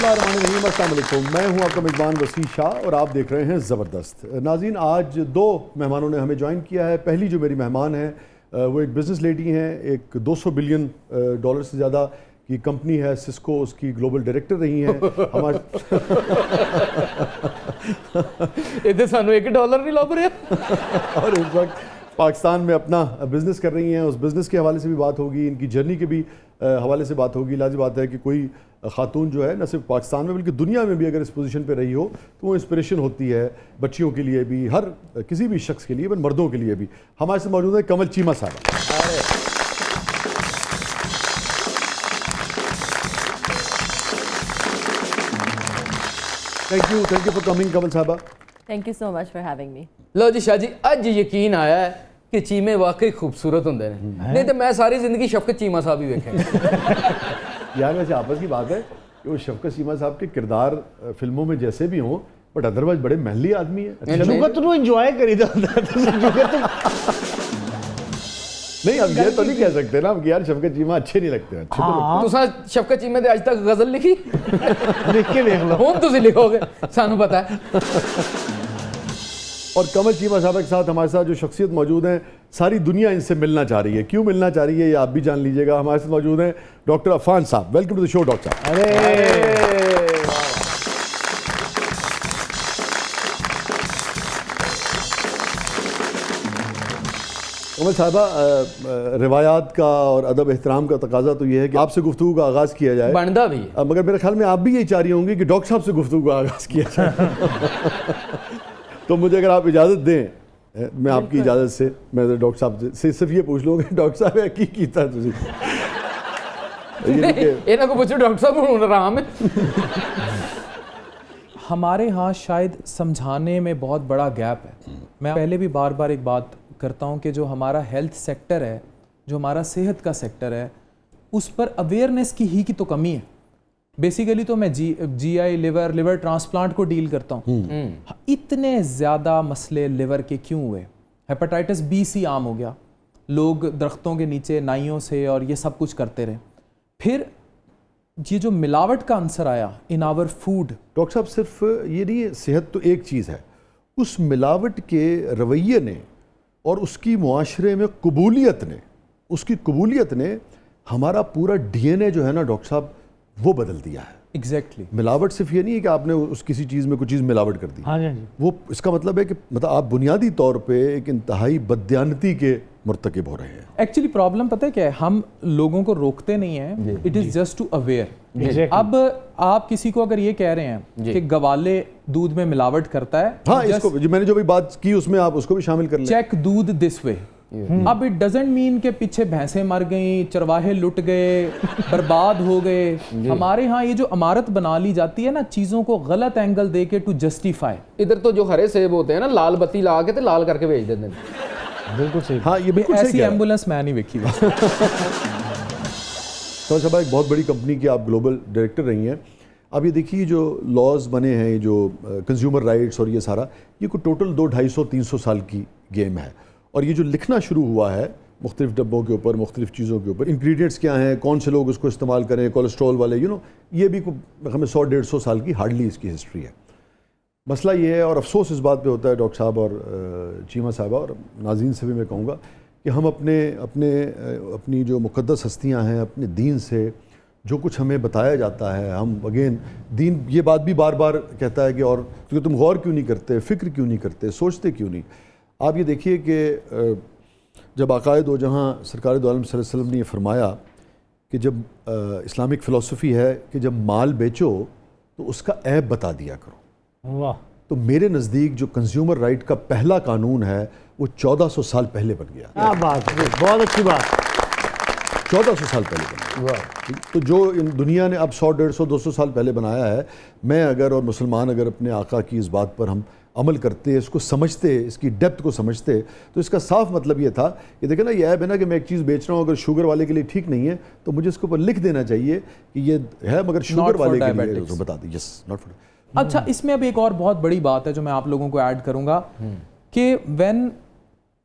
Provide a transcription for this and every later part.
बिस्मिल्लाहिर्रहमानिर्रहीम, अस्सलाम वालेकुम। मैं हूं आपका मेज़बान वसी शाह और आप देख रहे हैं ज़बरदस्त। नाज़रीन, आज दो मेहमानों ने हमें ज्वाइन किया है। पहली जो मेरी मेहमान है वो एक बिज़नेस लेडी हैं, एक 200 बिलियन डॉलर से ज़्यादा की कंपनी है सिस्को, उसकी ग्लोबल डायरेक्टर रही हैं हमारे इधर सानू $1 नहीं लभ रहा और इस वक्त पाकिस्तान में अपना बिज़नेस कर रही हैं। उस बिज़नेस के हवाले से भी बात होगी, इनकी जर्नी के भी हवाले से बात होगी। लाज़िम बात है कि कोई खातून जो है न सिर्फ पाकिस्तान में बल्कि दुनिया में भी अगर इस पोजीशन पे रही हो तो वो इंस्पिरेशन होती है बच्चियों के लिए भी, हर किसी भी शख्स के लिए, इवन मर्दों के लिए भी। हमारे साथ मौजूद है कमल चीमा साहब। थैंक यू फॉर कमिंग कमल साहबा। Thank you so much for having me. लो जी शाह जी, अज यकीन आया है कि चीमे वाकई खूबसूरत होंगे ने, नहीं तो मैं सारी जिंदगी शफकत चीमा साहब ही वेखे। यार वैसे आपस की बात है कि वो शफकत चीमा साहब के किरदार फिल्मों में जैसे भी हों बट अदरवाइज बड़े महली आदमी है। जुगत नु एंजॉय करी तो नहीं, हम ये तो नहीं कह सकते ना कि यार शफकत चीमा अच्छे नहीं लगते। अच्छे तो लगते। तुसा शफकत चीमे दे आज तक गजल लिखी? लिख के देख लो। हुण तुसी लिखोगे, सानू पता है। और कमल चीमा साहब के साथ हमारे साथ जो शख्सियत मौजूद हैं, सारी दुनिया इनसे मिलना चाह रही है। क्यों मिलना चाह रही है ये आप भी जान लीजिएगा। हमारे साथ मौजूद हैं डॉक्टर अफान साहब। Welcome to the show doctor साहब। अरे कमल साहबा, रिवायात का और अदब एहतराम का तकाजा तो ये है कि आपसे गुफ्तगू का आगाज़ किया जाए। बनदा भी है। मगर मेरे ख्याल में आप भी यही चाह रही होंगी कि डॉक्टर साहब से गुफ्तगू का आगाज़ किया जाए। तो मुझे अगर आप इजाज़त दें, मैं आपकी इजाज़त से मैं डॉक्टर साहब से सिर्फ ये पूछ लूँगा, डॉक्टर साहब की कीता तुझे इन्हों को पूछो डॉक्टर साहब हुण आराम है। हमारे यहाँ शायद समझाने में बहुत बड़ा गैप है। मैं पहले भी बार बार एक बात करता हूँ कि जो हमारा हेल्थ सेक्टर है, जो हमारा सेहत का सेक्टर है, उस पर अवेयरनेस की तो कमी है। बेसिकली तो मैं जीआई लिवर ट्रांसप्लांट को डील करता हूँ। इतने ज़्यादा मसले लिवर के क्यों हुए? हेपेटाइटिस बी सी आम हो गया, लोग दरख्तों के नीचे नाइयों से और ये सब कुछ करते रहे। फिर ये जो मिलावट का आंसर आया इन आवर फूड। डॉक्टर साहब, सिर्फ ये नहीं है, सेहत तो एक चीज़ है, उस मिलावट के रवैये ने और उसकी मुआशरे में उसकी कबूलियत ने हमारा पूरा डीएनए जो है ना डॉक्टर साहब वो बदल दिया है। एग्जैक्टली। मिलावट सिर्फ ये नहीं है कि आपने उस किसी चीज़ में कोई चीज़ मिलावट कर दी। हाँ जी, हाँ जी। वो इसका मतलब है कि मतलब आप बुनियादी तौर पे एक इंतहाई बददियानती के मुर्तकिब हो रहे हैं। एक्चुअली प्रॉब्लम पता है क्या है? हम लोगों को रोकते नहीं हैं, it is just to aware. अब आप किसी को अगर ये कह रहे हैं कि गवाले दूध में मिलावट करता है, हाँ, इसको मैंने जो भी बात की उसमें आप उसको भी शामिल कर लें। चेक दूध दिस वे। अब इट डजंट मीन के पीछे भैंसें मर गई, चरवाहे लुट गए, बर्बाद हो गए। हमारे यहाँ ये जो इमारत बना ली जाती है ना चीज़ों को गलत एंगल दे के टू जस्टिफाई। इधर तो जो हरे सेब होते हैं ना, लाल बत्ती ला के तो लाल करके भेज देते हैं। बिल्कुल सही। हाँ, ये बिल्कुल सही ऐसी कह रहे हैं। एम्बुलेंस मैं नहीं देखी। तो साहब, एक बहुत बड़ी कंपनी की आप ग्लोबल डायरेक्टर रही हैं। अब ये देखिए जो लॉज बने हैं, जो कंज्यूमर राइट्स और ये सारा, ये कोई टोटल 200-250-300 साल की गेम है। और ये जो लिखना शुरू हुआ है मुख्तलिफ डब्बों के ऊपर, मुख्तलिफ चीज़ों के ऊपर, इंग्रेडिएंट्स क्या हैं, कौन से लोग उसको इस्तेमाल करें, कोलेस्ट्रॉल वाले, ये भी हमें 100-150 साल की हार्डली इसकी हिस्ट्री है। मसला ये है, और अफसोस इस बात पे होता है डॉक्टर साहब और चीमा साहबा और नाज़रीन से भी मैं कहूँगा कि हम अपनी जो मुक़द्दस हस्तियाँ हैं, अपने दीन से जो कुछ हमें बताया जाता है, हम अगेन दीन ये बात भी बार बार कहता है कि और क्योंकि तुम गौर क्यों नहीं करते, फ़िक्र क्यों नहीं करते, सोचते क्यों नहीं। आप ये देखिए कि जब आक़ाए दो जहाँ सरकार दो आलम सल्लल्लाहु अलैहि वसल्लम ने ये फरमाया कि जब इस्लामिक फ़िलासफ़ी है कि जब माल बेचो तो उसका ऐब बता दिया करो। वाह। तो मेरे नज़दीक जो कंज्यूमर राइट का पहला कानून है वो 1400 साल पहले बन गया। क्या बात है, बहुत अच्छी बात। 1400 साल पहले बना। वाह। तो जो इन दुनिया ने अब 100-150-200 साल पहले बनाया है, मैं अगर और मुसलमान अगर अपने आका की इस बात पर हम अमल करते, इसको समझते, इसकी डेप्थ को समझते, तो इसका साफ मतलब ये था कि देखें ना, ये ऐप है ना कि मैं एक चीज़ बेच रहा हूँ, अगर शुगर वाले के लिए ठीक नहीं है तो मुझे इसके ऊपर लिख देना चाहिए कि ये है, मगर शुगर वाले के लिए तो बता दें यस नॉट फॉर। अच्छा, इसमें अब एक और बहुत बड़ी बात है जो मैं आप लोगों को ऐड करूंगा कि व्हेन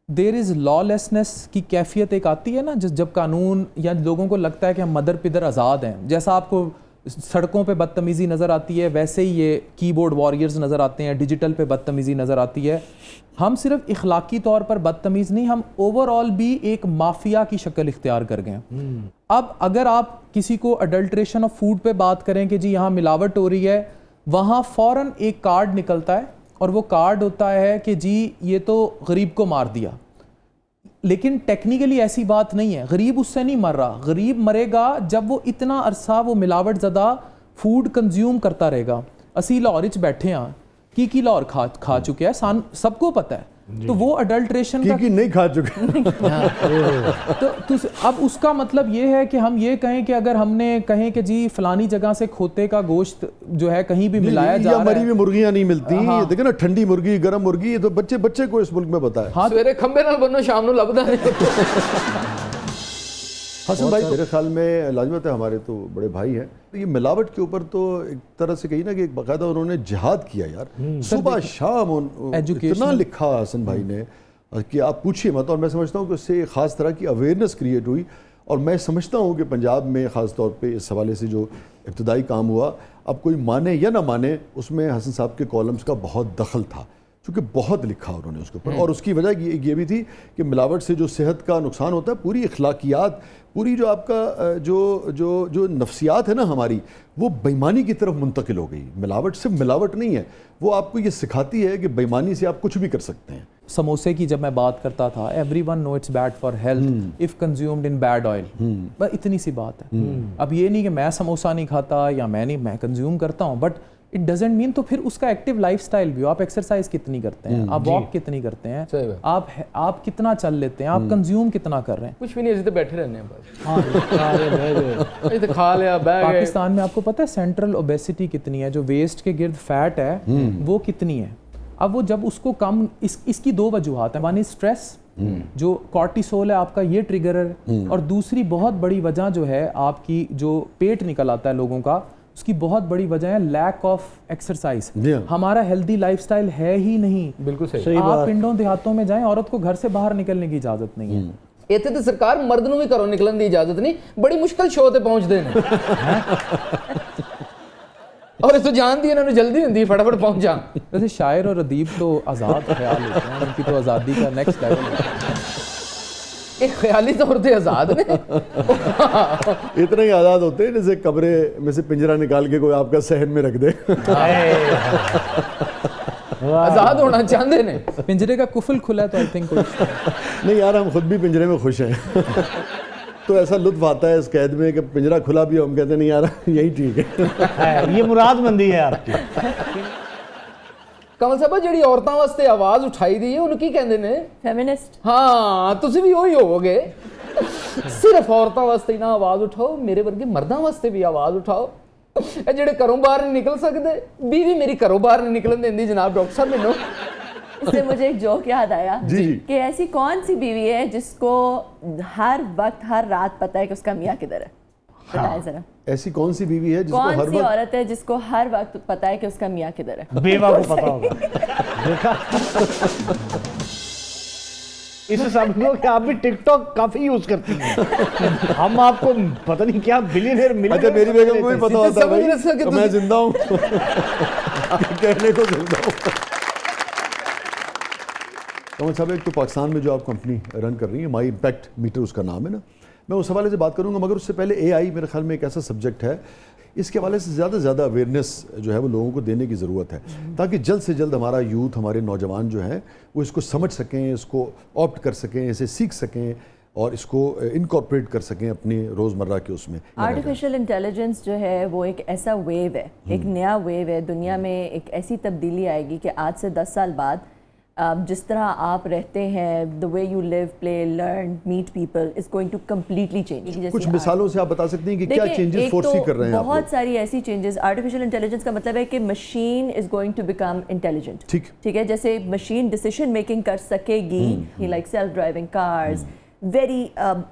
देयर इज़ लॉलेसनेस की कैफियत एक आती है ना, जब कानून या लोगों को लगता है कि हम मदर पिदर आज़ाद हैं, जैसा आपको सड़कों पे बदतमीज़ी नज़र आती है, वैसे ही ये कीबोर्ड वॉरियर्स नज़र आते हैं, डिजिटल पे बदतमीज़ी नज़र आती है। हम सिर्फ इखलाकी तौर पर बदतमीज़ नहीं, हम ओवरऑल भी एक माफिया की शक्ल इख्तियार कर गए हैं। अब अगर आप किसी को अडल्ट्रेशन ऑफ फूड पे बात करें कि जी यहाँ मिलावट हो रही है, वहाँ फ़ौरन एक कार्ड निकलता है और वो कार्ड होता है कि जी ये तो गरीब को मार दिया। लेकिन टेक्निकली ऐसी बात नहीं है, गरीब उससे नहीं मर रहा, गरीब मरेगा जब वो इतना अरसा वो मिलावट ज़दा फूड कंज्यूम करता रहेगा। असी लाहौर च बैठे हैं की लाहौर खा चुके हैं, सबको पता है। तो वो अडल्ट्रेशन की नहीं खा चुके तो अब उसका मतलब ये है कि हम ये कहें कि अगर हमने कहें कि जी फलानी जगह से खोते का गोश्त जो है कहीं भी मिलाया जा रहा है, मरी हुई मुर्गियां नहीं मिलती। हाँ। देखो ना, ठंडी मुर्गी गर्म मुर्गी, ये तो बच्चे को इस मुल्क में पता है। हाँ, सवेरे खंबे नाल बनो शाम ਨੂੰ ਲੱਭਦਾ नहीं। हसन भाई, मेरे ख्याल में लाजमत है, हमारे तो बड़े भाई हैं, ये मिलावट के ऊपर तो एक तरह से कही ना कि एक बाकायदा उन्होंने जिहाद किया यार, सुबह शाम इतना लिखा हसन भाई ने कि आप पूछिए मत। और मैं समझता हूँ कि उससे एक ख़ास तरह की अवेयरनेस क्रिएट हुई। और मैं समझता हूँ कि पंजाब में ख़ास तौर पे इस हवाले से जो इब्तदाई काम हुआ, अब कोई माने या ना माने, उसमें हसन साहब के कॉलम्स का बहुत दखल था, क्योंकि बहुत लिखा उन्होंने उसके ऊपर। और उसकी वजह ये भी थी कि मिलावट से जो सेहत का नुकसान होता है, पूरी अखलाकियात, पूरी जो आपका जो नफ्सियात है ना हमारी, वो बेईमानी की तरफ मुंतकिल हो गई। मिलावट सिर्फ मिलावट नहीं है, वो आपको ये सिखाती है कि बेईमानी से आप कुछ भी कर सकते हैं। समोसे की जब मैं बात करता था, everyone know it's bad for health if consumed in bad oil, बस इतनी सी बात है। अब ये नहीं कि मैं समोसा नहीं खाता या मैं कंज्यूम करता हूँ, बट इट डजेंट मीन तो फिर उसका एक्टिव लाइफस्टाइल भी हो। आप एक्सरसाइज कितनी करते हैं, आप वॉक कितनी करते हैं, आप कितना चल लेते हैं, आप कंज्यूम कितना कर रहे हैं। कुछ भी नहीं, ऐसे तो बैठे रहने हैं बस। हाँ, तो खा लिया, बैग। पाकिस्तान में आपको पता है सेंट्रल ओबेसिटी कितनी है, जो वेस्ट के गिर्द फैट है वो कितनी है। अब वो जब उसको कम, इसकी दो वजूहात हैं, वन इज स्ट्रेस, जो कॉर्टिसोल है आपका, ये ट्रिगर है, और दूसरी बहुत बड़ी वजह जो है आपकी, जो पेट निकल आता है लोगों का, उसकी बहुत बड़ी वजह है लैक ऑफ एक्सरसाइज। हमारा हेल्दी लाइफस्टाइल है ही नहीं। बिल्कुल सही। आप पिंडों देहातों में जाएं, औरत को घर से बाहर निकलने की इजाजत नहीं है। ਇੱਥੇ ਤੇ ਸਰਕਾਰ ਮਰਦ ਨੂੰ ਵੀ ਘਰੋਂ ਨਿਕਲਣ ਦੀ ਇਜਾਜ਼ਤ ਨਹੀਂ, ਬੜੀ ਮੁਸ਼ਕਲ ਸ਼ੋਅ ਤੇ ਪਹੁੰਚਦੇ ਨੇ। और इस तो जानती है, इन्होंने जल्दी होती है फटाफट पहुंच जा। वैसे शायर और अदीब तो आज़ाद ख्याल होते हैं, उनकी तो आज़ादी का नेक्स्ट लेवल है। एक ख्याली तौर पे आज़ाद ने इतना ही आज़ाद होते हैं जैसे कमरे में से पिंजरा निकाल के कोई आपका सहन में रख दे। आज़ाद होना चाहते ने, पिंजरे का कुफल खुला है तो आई थिंक नहीं यार, हम खुद भी पिंजरे में खुश हैं। तो ऐसा लुत्फ आता है इस कैद में कि पिंजरा खुला भी हो, हम कहते नहीं यार यही ठीक है। ये मुरादमंदी है आपकी। कमल साहब जी औरतों वास्ते आवाज़ उठाई दी है, उन्हें की कहते हैं? फेमिनिस्ट। हाँ, तुसी भी वही होवोगे। सिर्फ औरतों वास्ते ही ना आवाज़ उठाओ, मेरे वर्गे मर्दों वास्ते भी आवाज़ उठाओ। ਜਿਹੜੇ ਘਰੋਂ ਬਾਹਰ नहीं निकल सकते, बीवी मेरी घरों बाहर नहीं निकलन देंदी जनाब डॉक्टर साहब मैनू। इससे मुझे एक जोक याद आया कि ऐसी कौन सी बीवी है जिसको हर वक्त हर रात पता है कि उसका मियाँ किधर है? बताएं जरा। ऐसी कौन सी बीवी है जिसको कौन हर सी वक्त औरत है जिसको हर वक्त पता है कि उसका मियाँ किधर है? बेवा को पता होगा। देखा इस हिसाब से कि आप भी टिकटॉक काफी यूज करती हैं। हम आपको पता नहीं क्या बिलियनियर मिल। अच्छा, मेरी बेगम को भी पता होता है भाई, तो मैं जिंदा हूँ कहने को जिंदा हूँ। कमल साहब, एक तो पाकिस्तान में जो आप कंपनी रन कर रही है, माई इम्पैक्ट मीटर उसका नाम है ना, मैं उस हवाले से बात करूंगा, मगर उससे पहले एआई मेरे ख्याल में एक ऐसा सब्जेक्ट है, इसके हवाले से ज़्यादा से ज़्यादा अवेयरनेस जो है वो लोगों को देने की ज़रूरत है, ताकि जल्द से जल्द हमारा यूथ, हमारे नौजवान जो हैं वो इसको समझ सकें, इसको ऑप्ट कर सकें, इसे सीख सकें और इसको इनकॉर्पोरेट कर सकें अपने रोज़मर्रा के उसमें। आर्टिफिशियल इंटेलिजेंस जो है वो एक ऐसा वेव है, एक नया वेव है, दुनिया में एक ऐसी तब्दीली आएगी कि आज से 10 साल बाद जिस तरह आप रहते हैं, the way you live, play, learn, meet people is going to completely change. कुछ मिसालों से आप बता सकते हैं कि क्या चेंजेस फोर्सी कर रहे हैं? बहुत सारी ऐसी चेंजेस। आर्टिफिशियल इंटेलिजेंस का मतलब है कि machine is going to become intelligent. ठीक है, जैसे मशीन डिसीजन मेकिंग कर सकेगी, like self driving cars, very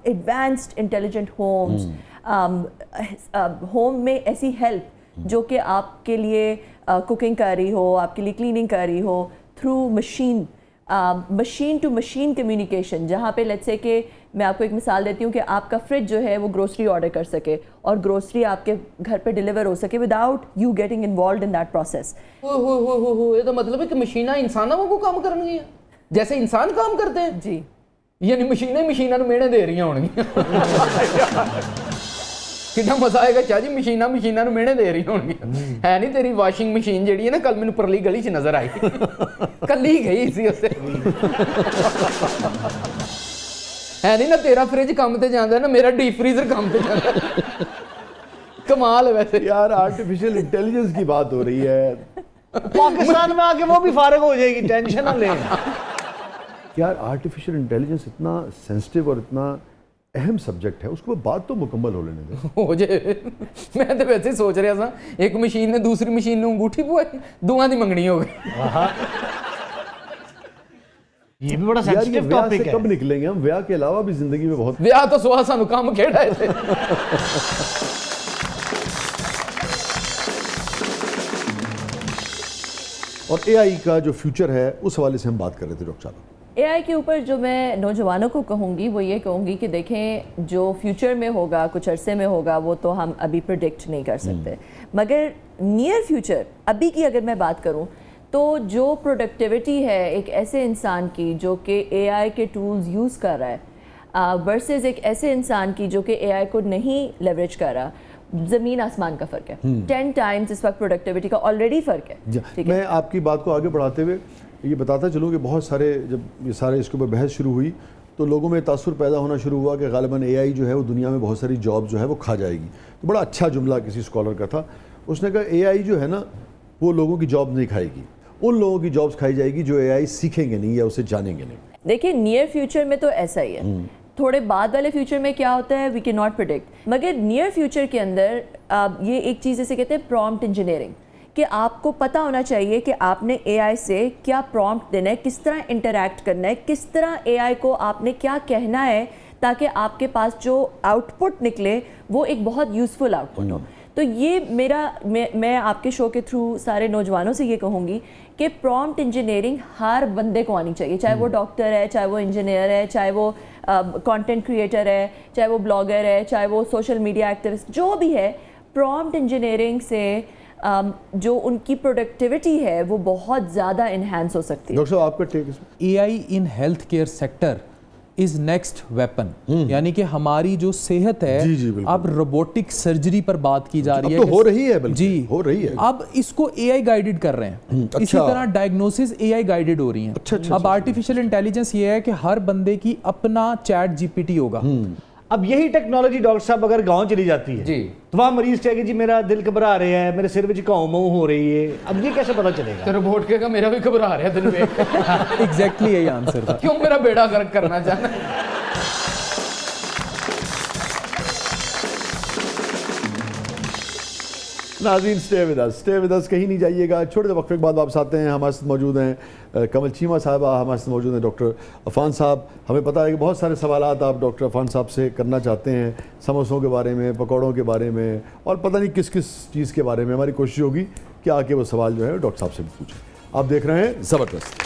advanced intelligent homes, home में ऐसी हेल्प जो कि आपके लिए कुकिंग कर रही हो, आपके लिए क्लीनिंग कर रही हो, through machine machine to machine communication, जहाँ पे लेट्स से कि मैं आपको एक मिसाल देती हूँ कि आपका फ्रिज जो है वो ग्रोसरी ऑर्डर कर सके और ग्रोसरी आपके घर पे डिलीवर हो सके without you getting involve in that process. ये तो मतलब है कि मशीना इंसानों को काम करनी है जैसे इंसान काम करते हैं जी, यानी मशीना मेहने दे रही होंगी कितना मजा आएगा चाह जी, मशीना मेहने दे रही होंगी। है नहीं तेरी वाशिंग मशीन जी है ना, कल मैंने परली गली च नजर आई कल ही गई सी उसे है नहीं ना, तेरा फ्रिज काम ते जाता है ना, मेरा डीप फ्रीजर काम ते जाता है। कमाल है वैसे यार, आर्टिफिशियल इंटेलिजेंस की बात हो रही है, पाकिस्तान में आके वो भी फारिग हो जाएगी, टेंशन ना लें। यार आर्टिफिशियल इंटेलिजेंस इतना सेंसिटिव और इतना अहम सब्जेक्ट है, उसको बात तो मुकम्मल हो लेने दो। हो जाए मैं तो वैसे ही सोच रहा था, एक मशीन ने दूसरी मशीन ने अंगूठी पवाई, दुआ दी मंगनी हो गई। ये भी बड़ा यार ये सेंसिटिव ब्याह टॉपिक से है। कब निकलेंगे हम? ब्याह के अलावा भी जिंदगी में बहुत ब्याह तो सुहा सानू काम खेड़ा है और एआई का जो फ्यूचर है उस हवाले से हम बात कर रहे थे डॉक्टर साहब। एआई के ऊपर जो मैं नौजवानों को कहूँगी वो ये कहूँगी कि देखें जो फ्यूचर में होगा, कुछ अरसे में होगा, वो तो हम अभी प्रिडिक्ट नहीं कर सकते, मगर नियर फ्यूचर अभी की अगर मैं बात करूँ तो जो प्रोडक्टिविटी है एक ऐसे इंसान की जो कि एआई के टूल्स यूज़ कर रहा है वर्सेस एक ऐसे इंसान की जो कि एआई को नहीं लेवरेज कर रहा, ज़मीन आसमान का फ़र्क है। 10 टाइम्स इस वक्त प्रोडक्टिविटी का ऑलरेडी फ़र्क है। ठीक है, मैं आपकी बात को आगे बढ़ाते हुए ये बताता चलूँ कि बहुत सारे जब ये सारे इसके ऊपर बहस शुरू हुई तो लोगों में तासुर पैदा होना शुरू हुआ कि गालिबन एआई जो है वो दुनिया में बहुत सारी जॉब जो है वो खा जाएगी। तो बड़ा अच्छा जुमला किसी स्कॉलर का था, उसने कहा एआई जो है ना वो लोगों की जॉब नहीं खाएगी, उन लोगों की जॉब्स खाई जाएगी जो एआई सीखेंगे नहीं या उसे जानेंगे नहीं। देखिए नियर फ्यूचर में तो ऐसा ही है, थोड़े बाद वाले फ्यूचर में क्या होता है वी कैन नॉट प्रिडिक्ट, मगर नियर फ्यूचर के अंदर ये एक चीज़ जैसे कहते हैं प्रॉम्प्ट इंजीनियरिंग, कि आपको पता होना चाहिए कि आपने एआई से क्या प्रॉम्प्ट देना है, किस तरह इंटरैक्ट करना है, किस तरह एआई को आपने क्या कहना है ताकि आपके पास जो आउटपुट निकले वो एक बहुत यूज़फुल आउटपुट हो। तो ये मैं आपके शो के थ्रू सारे नौजवानों से ये कहूँगी कि प्रॉम्प्ट इंजीनियरिंग हर बंदे को आनी चाहिए, चाहे वो डॉक्टर है, चाहे वो इंजीनियर है, चाहे वो कंटेंट क्रिएटर है, चाहे वो ब्लॉगर है, चाहे वो सोशल मीडिया एक्टिविस्ट, जो भी है, प्रॉम्प्ट इंजीनियरिंग से जो उनकी प्रोडक्टिविटी है वो बहुत ज़्यादा इन्हांस हो सकती है। डॉक्टर साहब आपका टेक इसमें? AI in health care sector is next weapon, यानी कि हमारी जो सेहत है जी, जी, बिल्कुल। अब रोबोटिक सर्जरी पर बात की जा रही है। अब तो हो रही है, बल्कि जी हो रही है। अब इसको एआई गाइडेड कर रहे हैं। अच्छा। इसी तरह डायग्नोसिस एआई गाइडेड हो रही हैं। अब आर्टिफिशियल इंटेलिजेंस ये है कि हर बंदे की अपना चैट जीपीटी होगा। अब यही टेक्नोलॉजी डॉक्टर साहब अगर गांव चली जाती है जी, तो वहाँ मरीज कहेगा जी मेरा दिल घबरा रहा है, मेरे सिर में घाव माऊ हो रही है, अब ये कैसे पता चलेगा? तो रोबोट कहेगा मेरा भी घबरा रहा है दिल में एग्जैक्टली यही आंसर था। क्यों मेरा बेड़ा गर्क करना चाहना है? नाज़रीन स्टे विद अस, कहीं नहीं जाइएगा। छोटे से वक्फे के बाद वापस आते हैं। हमारे साथ मौजूद हैं कमल चीमा साहबा, हमारे साथ मौजूद हैं डॉक्टर अफान साहब। हमें पता है कि बहुत सारे सवालात आप डॉक्टर अफान साहब से करना चाहते हैं, समोसों के बारे में, पकौड़ों के बारे में और पता नहीं किस किस चीज़ के बारे में। हमारी कोशिश होगी कि आके वो सवाल जो है डॉक्टर साहब से भी पूछें। आप देख रहे हैं ज़बरदस्त।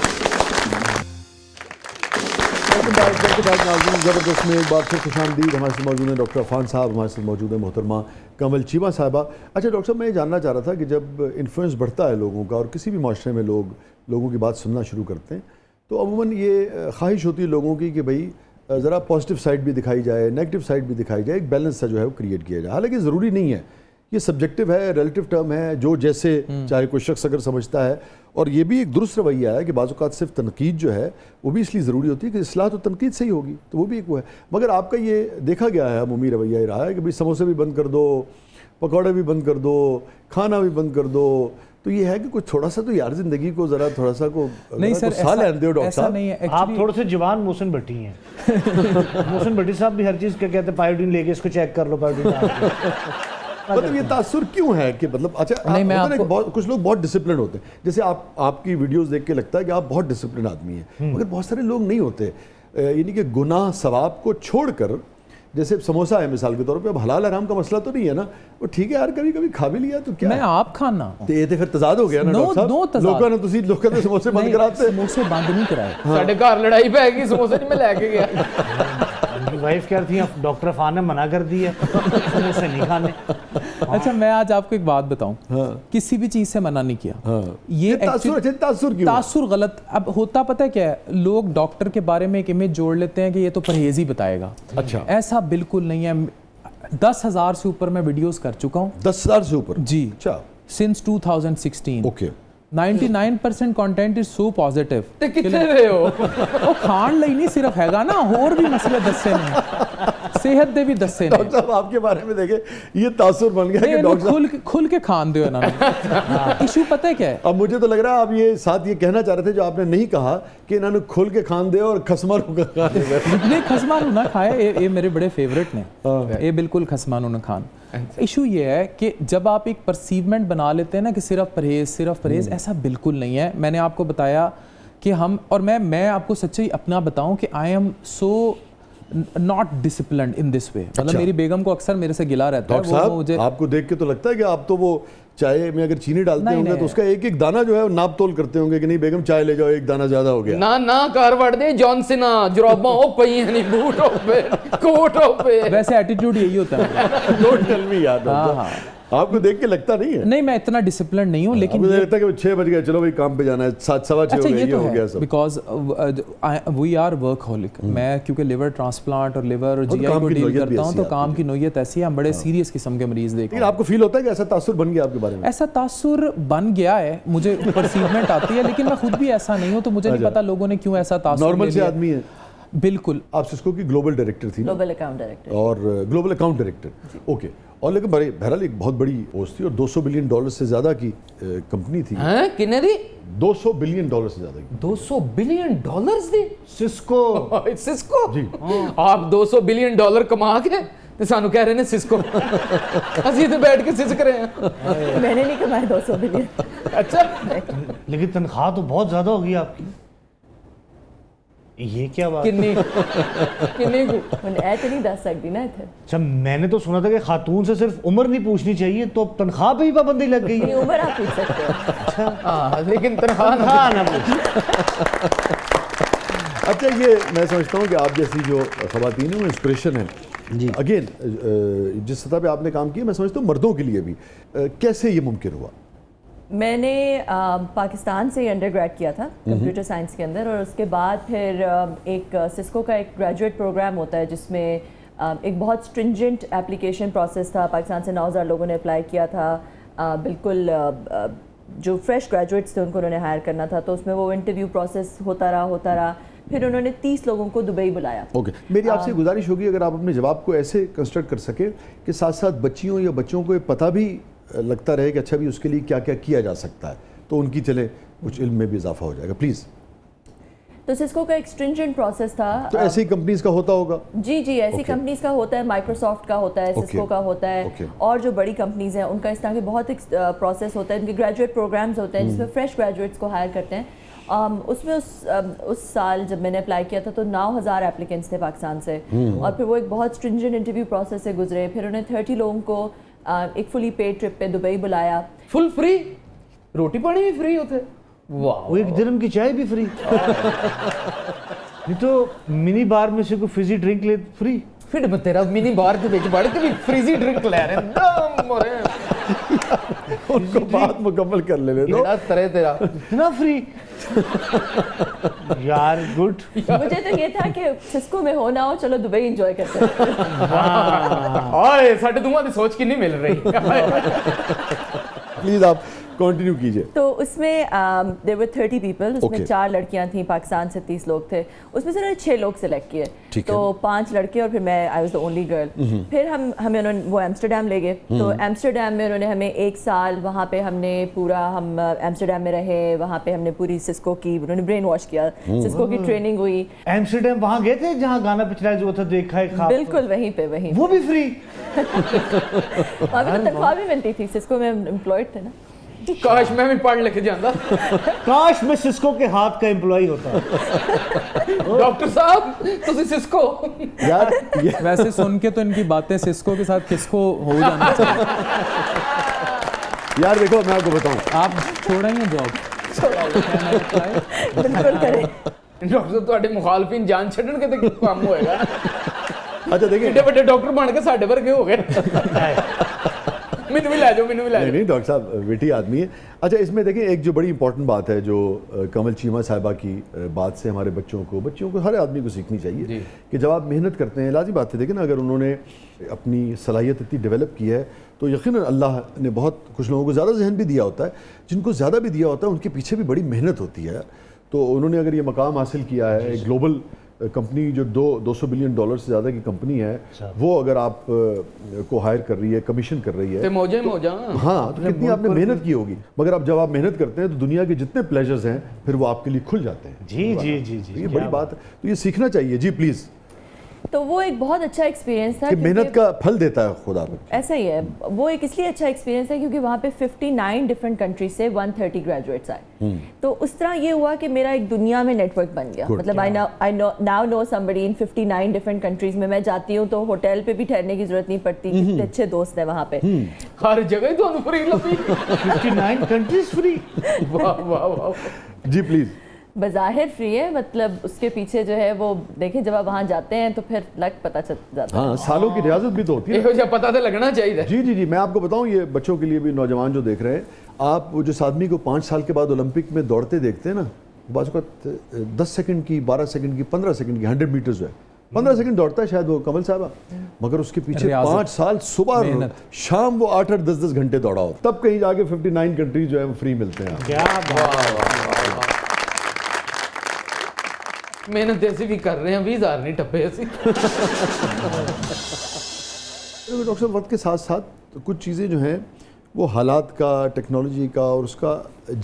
ज़बरदस्त में एक बार फिर खुशामदीद। हमारे साथ मौजूद हैं डॉक्टर अफान साहब, हमारे साथ मौजूद हैं मोहतरमा कमल चीमा साहबा। अच्छा डॉक्टर साहब, मैं ये जानना चाह रहा था कि जब इन्फ्लुएंस बढ़ता है लोगों का और किसी भी माशरे में लोगों की बात सुनना शुरू करते हैं तो अमूमन ये ख्वाहिश होती है लोगों की कि भाई ज़रा पॉजिटिव साइड भी दिखाई जाए, नेगेटिव साइड भी दिखाई जाए, एक बैलेंस सा जो है वो क्रिएट किया जाए। हालांकि ज़रूरी नहीं है, ये सब्जेक्टिव है, रिलेटिव टर्म है, जो जैसे चाहे कोई शख्स अगर समझता है। और ये भी एक दुरुस्त रवैया है कि बाज़ औक़ात सिर्फ तनकीद जो है वो भी इसलिए ज़रूरी होती है कि इस्लाह तो तनकीद से ही होगी, तो वो भी एक वो है। मगर आपका ये देखा गया है, अमूमी रवैया ही रहा है कि भाई समोसे भी बंद कर दो, पकौड़े भी बंद कर दो, खाना भी बंद कर दो। तो ये है कि कुछ थोड़ा सा तो यार ज़िंदगी को ज़रा थोड़ा सा को नहीं सर, साल लेने दो डॉक्टर ऐसा साहब। नहीं है। आप थोड़े से जवान मोहसिन भट्टी हैं मोहसिन भट्टी साहब भी हर चीज़ क्या कहते हैं, पायोडीन लेके इसको चेक कर लो, पायोडीन मतलब ये तासुर क्यों है कि मतलब अच्छा नहीं, मैं होता है ना कि आपको- कुछ लोग बहुत डिसिप्लिन होते हैं, जैसे आपकी वीडियोस देख के लगता है कि आप बहुत डिसिप्लिन आदमी हैं, मगर बहुत सारे लोग नहीं होते। यानी कि गुनाह सवाब को छोड़कर جیسے سموسا ہے مثال کے طور پہ, اب حلال حرام کا مسئلہ تو نہیں ہے نا, وہ ٹھیک ہے یار کبھی کبھی کھا بھی لیا تو کیا, میں آپ کھانا تو یہ تو پھر تضاد ہو گیا نا ڈاکٹر صاحب, لوگوں نے سموسے بند کراتے, سموسے بند نہیں کرائے. ساڈے گھر لڑائی پہ گئی سموسے نہیں میں لے کے گیا. ان کی وائف کہہ رہی تھی ڈاکٹر عفان نے منع کر دی ہے سموسے نہیں کھانے. اچھا میں آج آپ کو ایک بات بتاؤں, کسی بھی چیز سے منع نہیں کیا, یہ تاثر غلط. اب ہوتا پتہ کیا ہے, لوگ ڈاکٹر کے بارے میں ایک امیج جوڑ لیتے ہیں کہ یہ تو پرہیز ہی بتائے گا. اچھا ایسا بالکل نہیں ہے. 10,000 سے اوپر میں ویڈیوز کر چکا ہوں. 10,000 سے اوپر جی, اچھا since 2016. Okay 99% content is so positive. تے کتنے رہے ہو؟ وہ کھان لئی نہیں صرف ہے گا نا, اور بھی مسئلے دسے نے, صحت دے بھی دسے نے. ڈاکٹر صاحب آپ کے بارے میں دیکھیں یہ تاثر بن گیا کہ ڈاکٹر صاحب کھل کے کھان دیو انہوں نے. ایشو پتہ ہے کیا ہے, اب مجھے تو لگ رہا ہے آپ یہ ساتھ یہ کہنا چاہ رہے تھے جو آپ نے نہیں کہا کہ انہوں نے کھل کے کھان دے اور خسمانوں کا کھان دے. نہیں خسمانوں نہ کھائے, یہ میرے بڑے فیوریٹ نے, یہ بالکل خسمانوں نہ کھان. ایشو یہ ہے کہ جب آپ ایک پرسیومنٹ بنا لیتے ہیں نا کہ صرف پرہیز, ایسا بالکل نہیں ہے. میں نے آپ کو بتایا کہ ہم, اور میں آپ کو سچائی اپنا بتاؤں کہ I am so not disciplined in this way. مطلب میری بیگم کو اکثر میرے سے گلا رہتا ہے. ڈاکٹر صاحب آپ کو دیکھ کے تو لگتا ہے کہ آپ تو وہ چائے میں اگر چینی ڈالتے ہوں گے تو اس کا ایک ایک دانہ جو ہے وہ ناپ تول کرتے ہوں گے کہ نہیں بیگم چائے لے جاؤ ایک دانہ زیادہ ہو گیا. نہ کار وڑ دے جان سنا جراباں ہو پئی ہیں نہیں بوٹ ہو پہ کوٹ ہو پہ. ویسے ایٹیٹیوڈ یہی ہوتا ہے. ڈونٹ ٹیل می یار, آپ کو دیکھ کے لگتا نہیں ہے. نہیں میں اتنا ڈسپلنڈ نہیں ہوں, لیکن مجھے لگتا ہے کہ 6 بج گئے چلو بھائی کام پہ جانا ہے, 7:15 ہو گئے, یہ ہو گیا سب. Because we are workaholic. میں کیونکہ لیور ٹرانسپلانٹ اور لیور اور جی آئی کو ڈیل کرتا ہوں تو کام کی نوعیت ایسی ہے, ہم بڑے سیریس قسم کے مریض دیکھتے ہیں. لیکن آپ کو فیل ہوتا ہے کہ ایسا تاثر بن گیا آپ کے بارے میں؟ ایسا تاثر بن گیا ہے, مجھے پرسیومنٹ آتی ہے, لیکن میں خود بھی ایسا نہیں ہوں, تو مجھے نہیں پتا لوگوں نے کیوں ایسا تاثر. نارمل سے آدمی ہے. بالکل. آپ سسکو کی گلوبل ڈائریکٹر تھی, گلوبل اکاؤنٹ ڈائریکٹر, اور گلوبل اکاؤنٹ ڈائریکٹر, اوکے. اور لیکن بہرحال ایک بہت بڑی پوسٹ تھی اور $200 بلین سے زیادہ کی کمپنی تھی. ہیں کنے دی؟ $200 بلین سے زیادہ کی. $200 بلین دی؟ سسکو جی. آپ $200 بلین کما کے تے سانو کہہ رہے ہیں سسکو. اسی تے بیٹھ کے سسک رہے ہیں. میں نے نہیں کمائے 200 بلین. اچھا لیکن تنخواہ تو بہت زیادہ ہوگی آپ کی, یہ کیا بات؟ کنی کو اے تو نہیں دس سکتی نا اتنے. اچھا میں نے تو سنا تھا کہ خاتون سے صرف عمر نہیں پوچھنی چاہیے, تو اب تنخواہ پہ ہی پابندی لگ گئی ہے. عمر آپ پوچھ سکتے ہیں. ہاں لیکن تنخواہ نہ پوچھ. اچھا یہ میں سمجھتا ہوں کہ آپ جیسی جو خواتین ہیں وہ انسپریشن ہیں. جی اگین جس سطح پہ آپ نے کام کیا میں سمجھتا ہوں مردوں کے لیے بھی کیسے یہ ممکن ہوا؟ میں نے پاکستان سے انڈر گریڈ کیا تھا کمپیوٹر سائنس کے اندر, اور اس کے بعد پھر ایک سسکو کا ایک گریجویٹ پروگرام ہوتا ہے جس میں ایک بہت اسٹرنجنٹ اپلیکیشن پروسیس تھا. پاکستان سے 9,000 لوگوں نے اپلائی کیا تھا. بالکل جو فریش گریجویٹس تھے ان کو انہوں نے ہائر کرنا تھا, تو اس میں وہ انٹرویو پروسیس ہوتا رہا. پھر انہوں نے 30 لوگوں کو دبئی بلایا. اوکے, میری آپ سے گزارش ہوگی اگر آپ اپنے جواب کو ایسے کنسٹرکٹ کر سکیں کہ ساتھ ساتھ بچیوں یا بچوں کو یہ پتہ بھی لگتا رہے کہ اچھا بھی اس کے لیے کیا کیا کیا جا سکتا ہے, تو ان کی چلے کچھ علم میں بھی اضافہ ہو جائے گا پلیز. تو سسکو کا ایک اسٹرنجنٹ پروسیس تھا. تو ایسی کمپنیز کا ہوتا ہوگا؟ جی ایسی کمپنیز کا ہوتا ہے, مائکروسافٹ کا ہوتا ہے, سسکو کا ہوتا ہے, اور جو بڑی کمپنیز ہیں ان کا اس طرح کے بہت ایک پروسیس ہوتا ہے. ان کے گریجویٹ پروگرامز ہوتے ہیں جس میں فریش گریجویٹس کو ہائر کرتے ہیں. اس میں اس سال جب میں نے اپلائی کیا تھا تو 9,000 اپلیکنٹس تھے پاکستان سے, اور پھر وہ ایک بہت اسٹرنجنٹ انٹرویو پروسیس سے گزرے. پھر انہیں 30 لوگوں کو ایک فلی پیڈ ٹرپ پہ دبئی بلایا. فل فری, روٹی پانی بھی فری ہوتے, وہ 1 درہم کی چائے بھی فری. نہیں تو منی بار میں سے کوئی فریزی ڈرنک لے فری. پھر میں تیرا منی بار کے بیچ بڑھ کے بھی فریزی ڈرنک لے رہے ہیں. ان کو بات مکمل کر لے دو. تیرا اتنا فری یار, گڈ. مجھے تو یہ تھا کہ سسکو میں ہونا ہو, چلو دبئی انجوائے کرتے ہیں. آئے ساڈے دوواں دی سوچ کنی مل رہی. پلیز آپ کنٹینیو کیجئے. تو اس میں there were 30 people, اس میں 4 لڑکیاں تھیں, پاکستان سے 30 لوگ تھے. اس میں سے 6 لوگ سلیکٹ کیے, تو 5 لڑکے اور پھر میں I was the only girl. پھر ہمیں انہوں نے وہ ایمسٹرڈیم لے گئے. تو ایمسٹرڈیم میں انہوں نے ہمیں 1 سال وہاں پہ ہم نے پورا ہم ایمسٹرڈیم میں رہے. وہاں پہ ہم نے پوری سسکو کی, انہوں نے برین واش کیا, سسکو کی ٹریننگ ہوئی. ایمسٹرڈیم وہاں گئے تھے جہاں گانا پچھلا جو تھا دیکھا ہے خواب؟ بالکل وہیں پہ, وہیں وہ بھی فری. وہاں پہ تو تنخواہ بھی ملتی تھی. سسکو میں امپلائڈ تھے نا. ਕਾਸ਼ ਮੈਂ ਵੀ ਪੜ੍ਹ ਲਿਖ ਜਾਂਦਾ। काश मैं सिस्को के हाथ का एम्प्लॉय होता। डॉक्टर साहब ਤੁਸੀਂ सिस्को यार ये वैसे सुन के तो इनकी बातें सिस्को के साथ किसको हो जाना चाहिए। यार देखो मैं आपको बताऊं, आप छोड़ेंगे जॉब? बिल्कुल करें। ਡਾਕਟਰ ਸਾਹਿਬ ਤੁਹਾਡੇ ਮੁਖਾਲਫਿਨ ਜਾਨ ਛੱਡਣਗੇ ਤੇ ਕੀ ਕੰਮ ਹੋਏਗਾ? अच्छा देखिए ਏਡੇ ਵੱਡੇ ਡਾਕਟਰ ਬਣ ਕੇ ਸਾਡੇ ਵਰਗੇ ਹੋ ਗਏ। ਮੈਨੂੰ ਵੀ ਲੈ ਜਾਓ, ਮੈਨੂੰ ਵੀ ਲੈ नहीं ਜਾਓ। नहीं डॉक्टर साहब बेटी आदमी है। अच्छा इसमें देखिए एक जो बड़ी इंपॉर्टेंट बात है जो कमल चीमा साहिबा की बात से हमारे बच्चों को हर आदमी को सीखनी चाहिए कि जब आप मेहनत करते हैं, लाज़मी बात है देखिए ना, अगर उन्होंने अपनी सलाहियत इतनी डेवलप की है तो यकीनन अल्लाह ने बहुत कुछ लोगों को ज़्यादा जहन भी दिया होता है, जिनको ज़्यादा भी दिया होता है उनके पीछे भी बड़ी मेहनत होती है। तो उन्होंने अगर ये मकाम हासिल किया है, एक ग्लोबल कंपनी जो 200 बिलियन डॉलर से ज़्यादा की कंपनी है, वो अगर आप को हायर कर रही है, कमीशन कर रही ਤੇ है, ਮੌਜਾਂ ਹੀ ਮੌਜਾਂ। हाँ तो कितनी आपने मेहनत की होगी। मगर अब जब आप मेहनत करते हैं तो दुनिया के जितने प्लेजर्स हैं फिर वो आपके लिए खुल जाते हैं। जी जी जी जी, ये बड़ी बात है, तो ये सीखना चाहिए जी प्लीज़, तो वो एक बहुत अच्छा एक्सपीरियंस था कि मेहनत क्योंकि- का फल देता है खुदा आपको। ऐसा ही है, वो एक इसलिए अच्छा एक्सपीरियंस है क्योंकि वहाँ पे 59 डिफरेंट कंट्रीज से 130 ग्रेजुएट्स आए। तो उस तरह ये हुआ कि मेरा एक दुनिया में नेटवर्क बन गया। Good. मतलब I know somebody in 59 different countries में। मैं जाती हूँ तो होटल पे भी ठहरने की जरूरत नहीं पड़ती, कितने अच्छे दोस्त हैं वहाँ पे। ਹਰ ਜਗ੍ਹਾ ਹੀ ਤੁਹਾਨੂੰ ਫਰੀ ਲੱਭੀ। 59 कंट्रीज फ्री। ਵਾਹ ਵਾਹ ਵਾਹ। जी प्लीज़। बज़ाहिर फ्री है, मतलब उसके पीछे जो है वो देखें, जब आप वहाँ जाते हैं तो फिर लग पता चल जाता है। हाँ सालों की रियाजत भी तो होती है। ਇਹੋ ਜਿਹਾ ਪਤਾ ਤੇ ਲੱਗਣਾ ਚਾਹੀਦਾ। जी जी जी, मैं आपको बताऊं, ये बच्चों के लिए भी, नौजवान जो देख रहे हैं, आप वो जिस आदमी को 5 साल के बाद ओलंपिक में दौड़ते देखते हैं ना, बाज़ औक़ात 10 सेकंड की, 12 सेकंड की, 15 सेकंड की, 100 मीटर्स जो है 15 सेकंड दौड़ता है शायद वो कमल साहब, मगर उसके पीछे रियाज़त, 5 साल सुबह मेहनत। शाम वो 8-8 10-10 घंटे दौड़ा हो, तब कहीं जाके 59 कंट्रीज जो है वो फ्री मिलते हैं। क्या बात। ਮਿਹਨਤ ਅਸੀਂ ਵੀ ਕਰ ਰਹੇ ਹਾਂ, 20,000 ਨਹੀਂ ਟੱਪੇ ਅਸੀਂ। डॉक्टर साहब वक्त के साथ साथ तो कुछ चीज़ें जो हैं वो हालात का, टेक्नोलॉजी का और उसका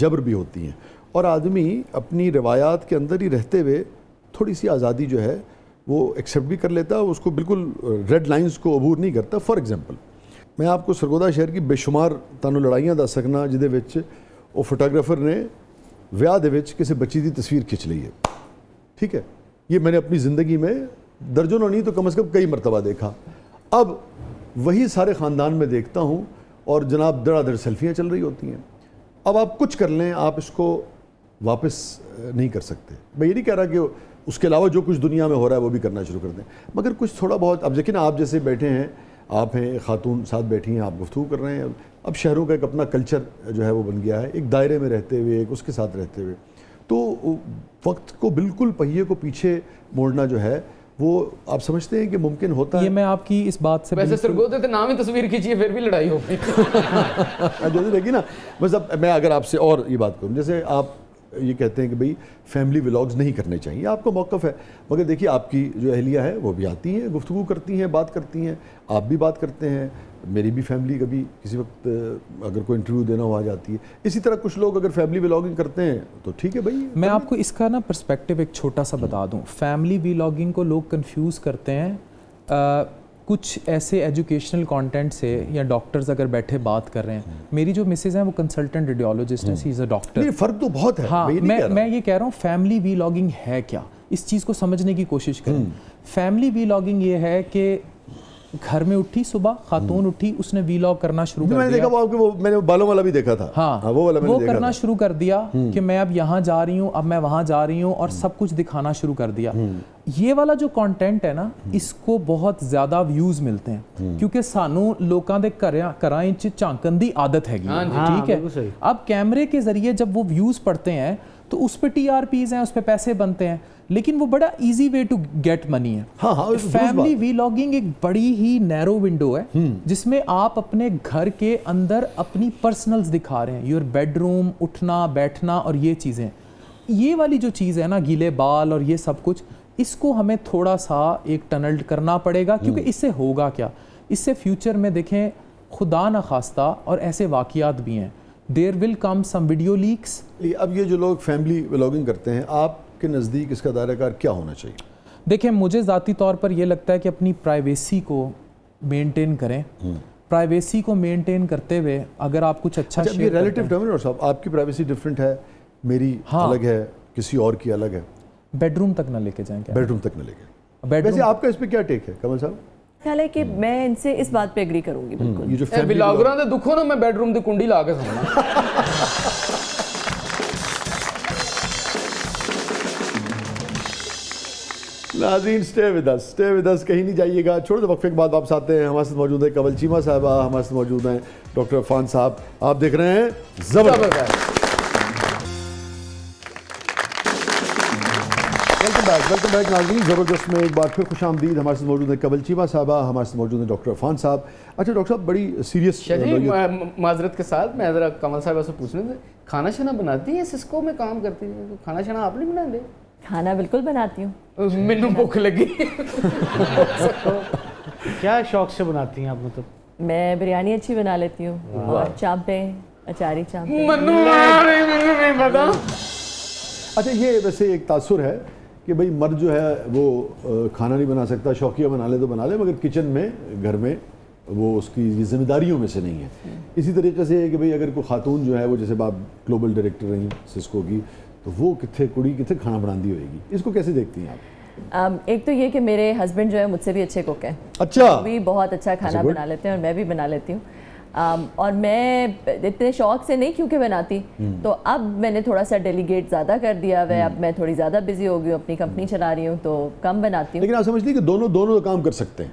जबर भी होती हैं, और आदमी अपनी रवायात के अंदर ही रहते हुए थोड़ी सी आज़ादी जो है वो एक्सेप्ट भी कर लेता है, उसको बिल्कुल रेड लाइंस को अबूर नहीं करता। फॉर एग्जांपल मैं आपको सरगोदा शहर की बेशुमार तानों लड़ाइयाँ दस सकना जिहदे विच वो फोटोग्राफर ने विआह दे विच किसी बच्ची की तस्वीर खिंच ली है, ठीक है, ये मैंने अपनी ज़िंदगी में दर्जनों नहीं तो कम से कम कई मरतबा देखा। अब वही सारे ख़ानदान में देखता हूँ और जनाब धड़ाधड़ सेल्फियाँ चल रही होती हैं। अब आप कुछ कर लें, आप इसको वापस नहीं कर सकते। मैं ये नहीं कह रहा कि उसके अलावा जो कुछ दुनिया में हो रहा है वो भी करना शुरू कर दें, मगर कुछ थोड़ा बहुत, अब देखिए ना, आप जैसे बैठे हैं, आप हैं, खातून साथ बैठी हैं, आप गुफ्तगू कर रहे हैं। अब शहरों का एक अपना कल्चर जो है वो बन गया है, एक दायरे में रहते हुए, एक उसके साथ रहते हुए, तो वक्त को बिल्कुल पहिए को पीछे मोड़ना जो है वो आप समझते हैं कि मुमकिन होता ये है? मैं आपकी इस बात से वैसे बिल्कुल- सरगोदे ते नाम ही तस्वीर खींची है, फिर भी लड़ाई हो गई। जैसे देखिए ना, बस अब मैं अगर आपसे और ये बात करूँ, जैसे आप ये कहते हैं कि भाई फैमिली व्लॉग्स नहीं करने चाहिए, आपका मौक़िफ़ है, मगर देखिए आपकी जो अहलिया है वो भी आती हैं, गुफ्तगू करती हैं, बात करती हैं, आप भी बात करते हैं, मेरी भी फैमिली कभी किसी वक्त अगर कोई इंटरव्यू देना हो आ जाती है। इसी तरह कुछ लोग अगर फैमिली व्लॉगिंग करते हैं तो ठीक है भाई। मैं आपको इसका ना पर्सपेक्टिव एक छोटा सा बता दूं। फैमिली व्लॉगिंग को लोग कंफ्यूज करते हैं कुछ ऐसे एजुकेशनल कंटेंट से, या डॉक्टर्स अगर बैठे बात कर रहे हैं, मेरी जो मिसेज हैं वो कंसल्टेंट रेडियोलॉजिस्ट है, शी इज़ अ डॉक्टर। नहीं, फ़र्क तो बहुत है। हाँ, मैं ये नहीं कह रहा। मैं ये कह रहा हूँ फैमिली व्लॉगिंग है क्या, इस चीज़ को समझने की कोशिश करें। फैमिली व्लॉगिंग ये है कि घर में उठी सुबह, खातून उठी, उसने व्लॉग करना शुरू कर मैंने दिया। देखा वो आपके, वो मैंने बालों वाला भी देखा था। हाँ, वो वाला मैंने वो देखा करना था। शुरू कर दिया कि मैं अब यहाँ जा रही हूँ, अब मैं वहाँ जा रही हूँ, और सब कुछ दिखाना शुरू कर दिया। ये वाला जो कंटेंट है ना, इसको बहुत ज़्यादा व्यूज़ मिलते हैं क्योंकि सानू लोगों के घरां च झांकन दी आदत हैगी, ठीक बिल्कुल सही। है। अब कैमरे के ज़रिए जब वो व्यूज़ पढ़ते हैं तो उस पर TRPs हैं, उस पर पैसे बनते हैं, लेकिन वो बड़ा easy way to get money है। हाँ, हाँ, ये तो दुरुस्त फैमिली बात है। व्लॉगिंग एक बड़ी ही नैरो विंडो है जिसमें आप अपने घर के अंदर अपनी पर्सनल्स दिखा रहे हैं, योर बेडरूम, उठना बैठना और ये चीज़ें। ये वाली जो चीज़ है ना, गीले बाल और ये सब कुछ, इसको हमें थोड़ा सा एक टनल करना पड़ेगा, क्योंकि इससे होगा क्या, इससे फ्यूचर में देखें खुदा न खास्ता और ऐसे वाक़ियात भी हैं, there will come some video leaks. अब ये जो लोग फैमिली व्लॉगिंग करते हैं, आपके नज़दीक इसका दायराकार क्या होना चाहिए? देखें, मुझे ज़ाती तौर पर यह लगता है कि अपनी प्राइवेसी को मेंटेन करें, प्राइवेसी को मेंटेन करते हुए अगर आप कुछ अच्छा अच्छा, ये शेयर करते रिलेटिव टर्म है डॉक्टर साहब, आपकी प्राइवेसी डिफरेंट है, मेरी हाँ। अलग है, किसी और की अलग है, हैं, बेडरूम तक ना लेके जाएं क्या? बेडरूम तक न लेके। बेडरूम वैसे आपका इस पे क्या टेक है कमल साहब? ख्याल है कि मैं इनसे इस बात पे एग्री करूंगी बिल्कुल। ये जो ਇਹ family ਬਿਲਾਗਰਾਂ ਦੇ ਦੁੱਖੋਂ ਨਾ ਮੈਂ ਬੈਡਰੂਮ ਦੀ ਕੁੰਡੀ ਲਾ ਕੇ ਸੌਣਾ। नाज़रीन स्टे विद अस, कहीं नहीं जाइएगा, छोटे से वक्फे के बाद वापस आते हैं। हमारे साथ मौजूद है कंवल चीमा साहबा, हमारे साथ मौजूद हैं डॉक्टर अफान साहब। आप देख रहे हैं ज़बरदस्त। वेलकम बैक नाज़रीन, ज़बरदस्त में एक बार फिर खुश आमदीद। हमारे साथ मौजूद है कंवल चीमा साहबा, हमारे साथ मौजूद है डॉक्टर अफान साहब। अच्छा डॉक्टर साहब, बड़ी सीरियस माजरत के साथ मैं ज़रा कमल साहब से पूछने थे, खाना शाना बनाती हैं? सिस्को में काम करती हैं, तो खाना शाना आप नहीं बनाते? खाना बिल्कुल बनाती हूँ। मैनू भूख लगी। क्या शौक से बनाती हैं आप मतलब? मैं बिरयानी अच्छी बना लेती हूँ और चांपें, अचारी चांपें। मैनू नहीं पता। अच्छा, ये वैसे एक तासुर है कि भाई मर्द जो है वो खाना नहीं बना सकता, शौकिया बना ले तो बना ले, मगर किचन में घर में वो उसकी जिम्मेदारियों में से नहीं है। इसी तरीके से है कि भाई अगर कोई खातून जो है वो, जैसे आप ग्लोबल डायरेक्टर रही सिस्को की, तो वो कितने कुड़ी कितने खाना बनाती होगी, इसको कैसे देखती हैं आप? एक तो ये कि मेरे हस्बैंड जो है मुझसे भी अच्छे कुक हैं। अच्छा, वो भी बहुत अच्छा खाना good. बना लेते हैं और मैं भी बना लेती हूँ। और मैं इतने शौक से नहीं क्योंकि बनाती, तो अब मैंने थोड़ा सा डेलीगेट ज़्यादा कर दिया है। अब मैं थोड़ी ज़्यादा बिजी हो गई हूँ, अपनी कंपनी चला रही हूँ, तो कम बनाती हूँ। लेकिन आप समझती हैं कि दोनों काम कर सकते हैं?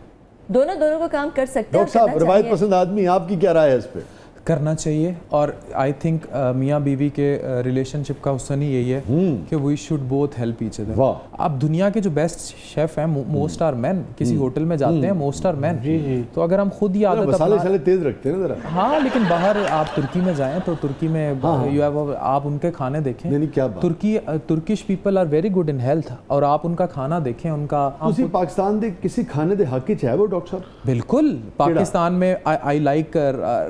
दोनों को काम कर सकते हैं। डॉक्टर साहब, रवायत पसंद आदमी, आपकी क्या राय है इस पे? करना चाहिए, और आई थिंक मियाँ बीवी के रिलेशनशिप का हुस्न ही यही है कि we should both help each other. वाह। अब दुनिया के जो बेस्ट शेफ हैं मोस्ट आर मैन, किसी होटल में जाते हैं मोस्ट आर मैन। तो अगर हम खुद ही आदत मसाले अपना, शाले तेज रखते हैं ना जरा। हाँ, लेकिन बाहर आप तुर्की में जाएं तो तुर्की में आप उनके खाने देखें। नहीं, क्या बात। Turkish people are very good in health, और आप उनका खाना देखें, उनका ਤੁਸੀਂ ਪਾਕਿਸਤਾਨ ਦੇ ਕਿਸੇ ਖਾਣੇ ਦੇ ਹੱਕ 'ਚ ਹੈ वो डॉक्टर साहब? बिल्कुल। पाकिस्तान में आई लाइक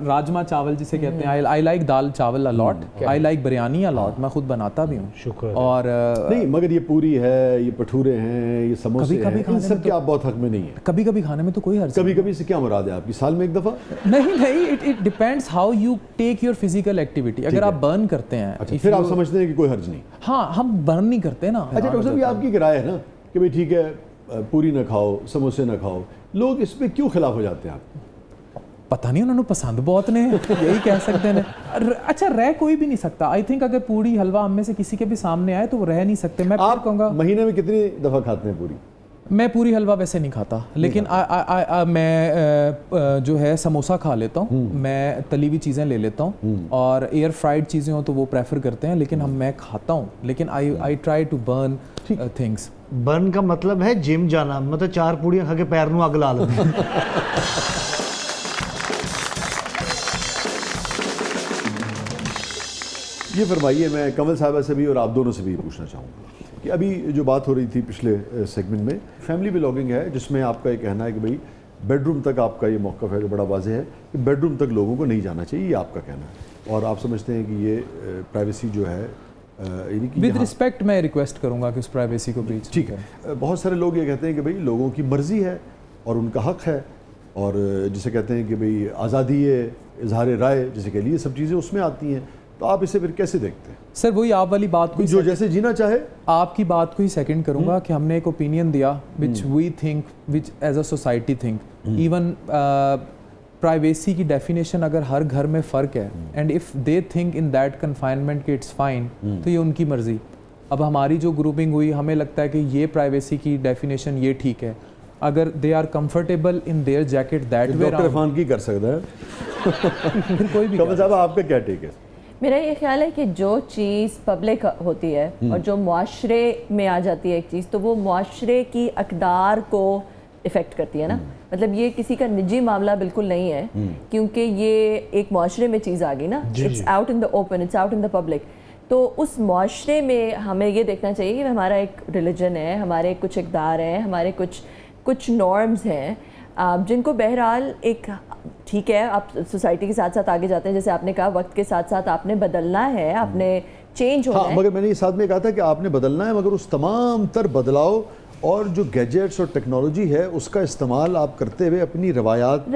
राजमा चावल जिसे कहते हैं, आई like dal chawal a lot, I like biryani a lot, मैं खुद बनाता भी हूँ। शुक्र। और नहीं, मगर ये पूरी है, ये भटूरे हैं, ये समोसे कभी-कभी हैं, इन खाने सब में के आप बहुत हक में नहीं है। कभी कभी खाने में तो कोई हर्ज कभी कभी से क्या मुराद है आपकी? साल में एक दफ़ा? नहीं, it depends how you take your physical activity. अगर आप बर्न करते हैं, अच्छा, फिर आप समझते हैं कि कोई हर्ज नहीं। हाँ, हम बर्न नहीं करते ना। अच्छा डॉक्टर साहब, ये आपकी राय है ना कि भाई ठीक है, पूरी ना खाओ, समोसे ना खाओ, लोग इस पे क्यों खिलाफ हो जाते हैं आप? पता नहीं, उन्होंने पसंद बहुत ने, यही कह सकते हैं। अच्छा, रह कोई भी नहीं सकता। आई थिंक अगर पूरी हलवा हम में से किसी के भी सामने आए तो वो रह नहीं सकते। मैं आप कहूँगा, महीने में कितनी दफ़ा खाते हैं पूरी? मैं पूरी हलवा वैसे नहीं खाता, लेकिन मैं जो है समोसा खा लेता हूँ, मैं तली हुई चीज़ें ले लेता हूँ, और एयर फ्राइड चीज़ें हो तो वो प्रेफर करते हैं, लेकिन मैं खाता हूँ, लेकिन I try to burn things. Burn का मतलब है जिम जाना, मतलब 4 पूड़ियाँ खा के पैर नूं अग ला लेते। ये फरमाइए, मैं कंवल साहबा से भी और आप दोनों से भी पूछना चाहूँगा कि अभी जो बात हो रही थी पिछले सेगमेंट में, फैमिली बिलोगिंग है, जिसमें आपका ये कहना है कि भाई बेडरूम तक आपका ये मौक़िफ़ है जो बड़ा वाज़ेह है कि बेडरूम तक लोगों को नहीं जाना चाहिए, ये आपका कहना है, और आप समझते हैं कि ये प्राइवेसी जो है यानी कि विद रिस्पेक्ट मैं रिक्वेस्ट करूँगा कि उस प्राइवेसी को ब्रीच। ठीक है। बहुत सारे लोग ये कहते हैं कि भाई लोगों की मर्ज़ी है और उनका हक़ है, और जिसे कहते हैं कि भाई आज़ादी इज़हार राय जिसे कह लिए, सब चीज़ें उसमें आती हैं, तो आप इसे फिर कैसे देखते हैं? सर, वही आप वाली बात को जो जैसे जीना चाहे, आपकी बात को ही सेकंड करूंगा कि हमने एक ओपिनियन दिया which we think, which as a society think, even privacy की डेफिनेशन अगर हर घर में फ़र्क है, and if they think in that confinement कि इट्स फाइन, तो ये उनकी मर्ज़ी। अब हमारी जो ग्रुपिंग हुई, हमें लगता है कि ये प्राइवेसी की डेफिनेशन ये ठीक है, अगर they are comfortable in their jacket that way, doctor Irfan की कर सकता है। फिर कोई भी कमल साहब, आपका क्या टेक है? मेरा ये ख्याल है कि जो चीज़ पब्लिक होती है और जो मुआशरे में आ जाती है एक चीज़, तो वो मुआशरे की अक़दार को इफ़ेक्ट करती है ना। मतलब ये किसी का निजी मामला बिल्कुल नहीं है, क्योंकि ये एक मुआशरे में चीज़ आ गई ना, it's out in the open, it's out in the public. तो उस मुआशरे में हमें ये देखना चाहिए कि हमारा एक रिलीजन है, हमारे कुछ इक़दार हैं, हमारे कुछ नॉर्म्स हैं, जिनको बहरहाल एक ठीक है, आप सोसाइटी के साथ साथ आगे जाते हैं, जैसे आपने कहा वक्त के साथ साथ आपने बदलना है, आपने चेंज होना है। मगर मैंने ये साथ में कहा था कि आपने बदलना है, मगर उस तमाम तर बदलाव اور جو گیجٹس اور ٹیکنالوجی ہے اس کا استعمال آپ کرتے ہوئے اپنی روایات کو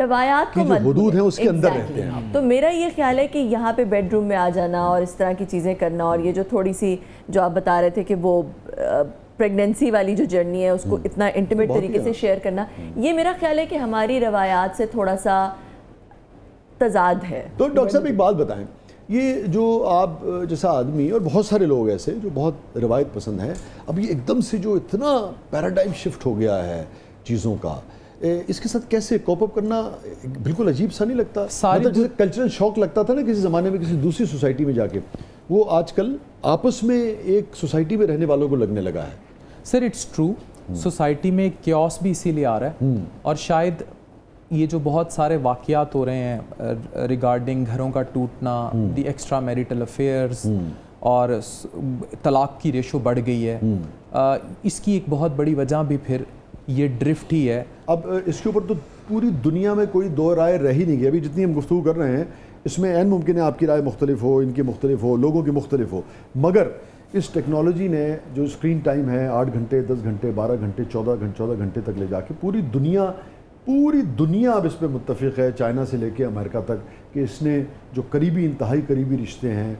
کی جو حدود ہیں اس کے اندر Exactly. رہتے ہیں آپ. تو میرا یہ خیال ہے کہ یہاں پہ بیڈ روم میں آ جانا اور اس طرح کی چیزیں کرنا، اور یہ جو تھوڑی سی جو آپ بتا رہے تھے کہ وہ پریگننسی والی جو جرنی ہے اس کو اتنا انٹیمیٹ طریقے سے شیئر کرنا، یہ میرا خیال ہے کہ ہماری روایات سے تھوڑا سا تضاد ہے. تو ڈاکٹر صاحب ایک بات بتائیں، یہ جو آپ جیسا آدمی اور بہت سارے لوگ ایسے جو بہت روایت پسند ہیں، اب یہ ایک دم سے جو اتنا پیراڈائم شفٹ ہو گیا ہے چیزوں کا، اس کے ساتھ کیسے کوپ اپ کرنا بالکل عجیب سا نہیں لگتا؟ مطلب جیسے کلچرل شوق لگتا تھا نا کسی زمانے میں کسی دوسری سوسائٹی میں جا کے، وہ آج کل آپس میں ایک سوسائٹی میں رہنے والوں کو لگنے لگا ہے. سر اٹس ٹرو، سوسائٹی میں کیوس بھی اسی لیے آ رہا ہے، اور شاید یہ جو بہت سارے واقعات ہو رہے ہیں ریگارڈنگ گھروں کا ٹوٹنا، دی ایکسٹرا میریٹل افیئرز، اور طلاق کی ریشو بڑھ گئی ہے، اس کی ایک بہت بڑی وجہ بھی پھر یہ ڈرفٹ ہی ہے. اب اس کے اوپر تو پوری دنیا میں کوئی دو رائے رہ ہی نہیں گئی. ابھی جتنی ہم گفتگو کر رہے ہیں اس میں عین ممکن ہے آپ کی رائے مختلف ہو، ان کی مختلف ہو، لوگوں کی مختلف ہو، مگر اس ٹیکنالوجی نے جو اسکرین ٹائم ہے 8 گھنٹے 10 گھنٹے 12 گھنٹے 14 گھنٹے تک لے جا کے پوری دنیا اب اس پہ متفق ہے، چائنا سے لے کے امریکہ تک، کہ اس نے جو قریبی انتہائی قریبی رشتے ہیں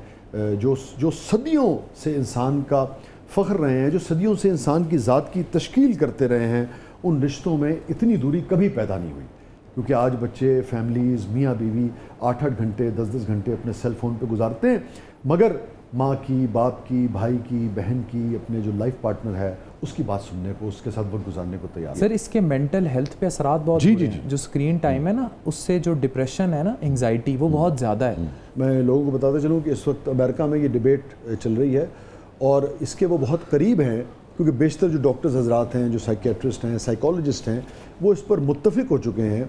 جو صدیوں سے انسان کا فخر رہے ہیں، جو صدیوں سے انسان کی ذات کی تشکیل کرتے رہے ہیں، ان رشتوں میں اتنی دوری کبھی پیدا نہیں ہوئی. کیونکہ آج بچے، فیملیز، میاں بیوی 8 گھنٹے 10 گھنٹے اپنے سیل فون پہ گزارتے ہیں، مگر ماں کی، باپ کی، بھائی کی، بہن کی، اپنے جو لائف پارٹنر ہے اس کی بات سننے کو، اس کے ساتھ وقت گزارنے کو تیار. سر اس کے مینٹل ہیلتھ پہ اثرات بہت جی جو اسکرین ٹائم ہے نا، اس سے جو ڈپریشن ہے نا، انگزائٹی، وہ بہت زیادہ ہے. میں لوگوں کو بتاتے چلوں کہ اس وقت امریکہ میں یہ ڈیبیٹ چل رہی ہے اور اس کے وہ بہت قریب ہیں، کیونکہ بیشتر جو ڈاکٹرز حضرات ہیں، جو سائیکیٹرسٹ ہیں، سائیکالوجسٹ ہیں، وہ اس پر متفق ہو چکے ہیں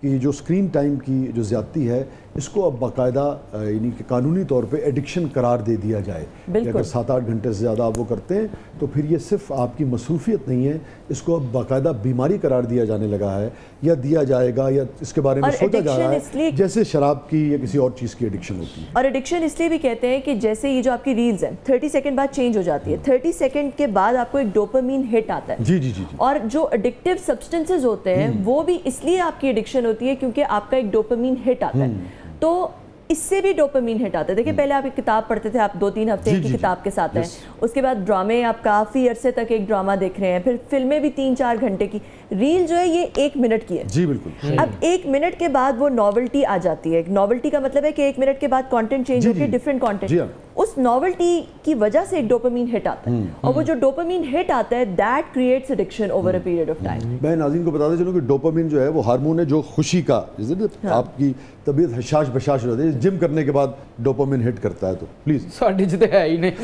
کہ جو اسکرین ٹائم کی جو زیادتی ہے اس کو اب باقاعدہ یعنی کہ قانونی طور پہ ایڈکشن قرار دے دیا جائے. کہ اگر 7-8 گھنٹے سے زیادہ آپ وہ کرتے ہیں تو پھر یہ صرف آپ کی مصروفیت نہیں ہے، اس کو اب باقاعدہ بیماری قرار دیا جانے لگا ہے، یا دیا جائے گا، یا اس کے بارے میں سوچا جا رہا ہے جیسے شراب کی یا کسی اور چیز کی ایڈکشن ہوتی ہے. اور ایڈکشن اس لیے بھی کہتے ہیں کہ جیسے یہ جو آپ کی ریلز ہیں 30 سیکنڈ بعد چینج ہو جاتی ہے، 30 سیکنڈ کے بعد آپ کو ایک ڈوپامین ہٹ آتا ہے. جی. اور جو ایڈکٹیو سبسٹنسز ہوتے ہیں وہ بھی اس لیے آپ کی ایڈکشن ہوتی ہے کیونکہ آپ کا ایک ڈوپامین ہٹ آتا ہے. تو اس سے بھی ڈوپامین ہٹ آتا ہے. دیکھیں پہلے آپ ایک کتاب پڑھتے تھے، آپ 2-3 ہفتے کی کتاب کے ساتھ ہیں، اس کے بعد ڈرامے، آپ کافی عرصے تک ایک ڈرامہ دیکھ رہے ہیں، پھر فلمیں بھی 3-4 گھنٹے کی. ریل جو ہے یہ 1 منٹ کی ہے. جی بالکل. اب 1 منٹ کے بعد وہ ناولٹی آ جاتی ہے. ناولٹی کا مطلب ہے کہ 1 منٹ کے بعد کانٹینٹ چینج ہو کے ڈفرینٹ کانٹینٹ. اس ناولٹی کی وجہ سے ایک ڈوپامین ہٹ آتا ہے، اور وہ جو ڈوپامین ہٹ آتا ہے that creates addiction over a period of time. میں ناظرین کو بتاتے چلوں کہ ڈوپامین جو ہے وہ ہارمون ہے جو خوشی کا، جیسے آپ کی طبیعت حشاش بشاش ہو جاتی ہے، جم کرنے کے بعد ڈوپامین ہٹ کرتا ہے. تو پلیز ساڈی چ تے ہے ہی نہیں.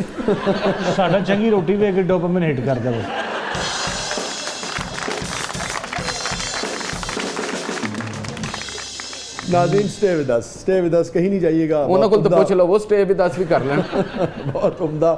ساڈا چنگی روٹی بھی ایک ڈوپامین ہٹ کرتا ہے. ناظرین اسٹے ود اس، کہیں نہیں جائیے گا. انہاں کول تو پوچھ لو، وہ اسٹے بھی 10 بھی کر لین. بہت عمدہ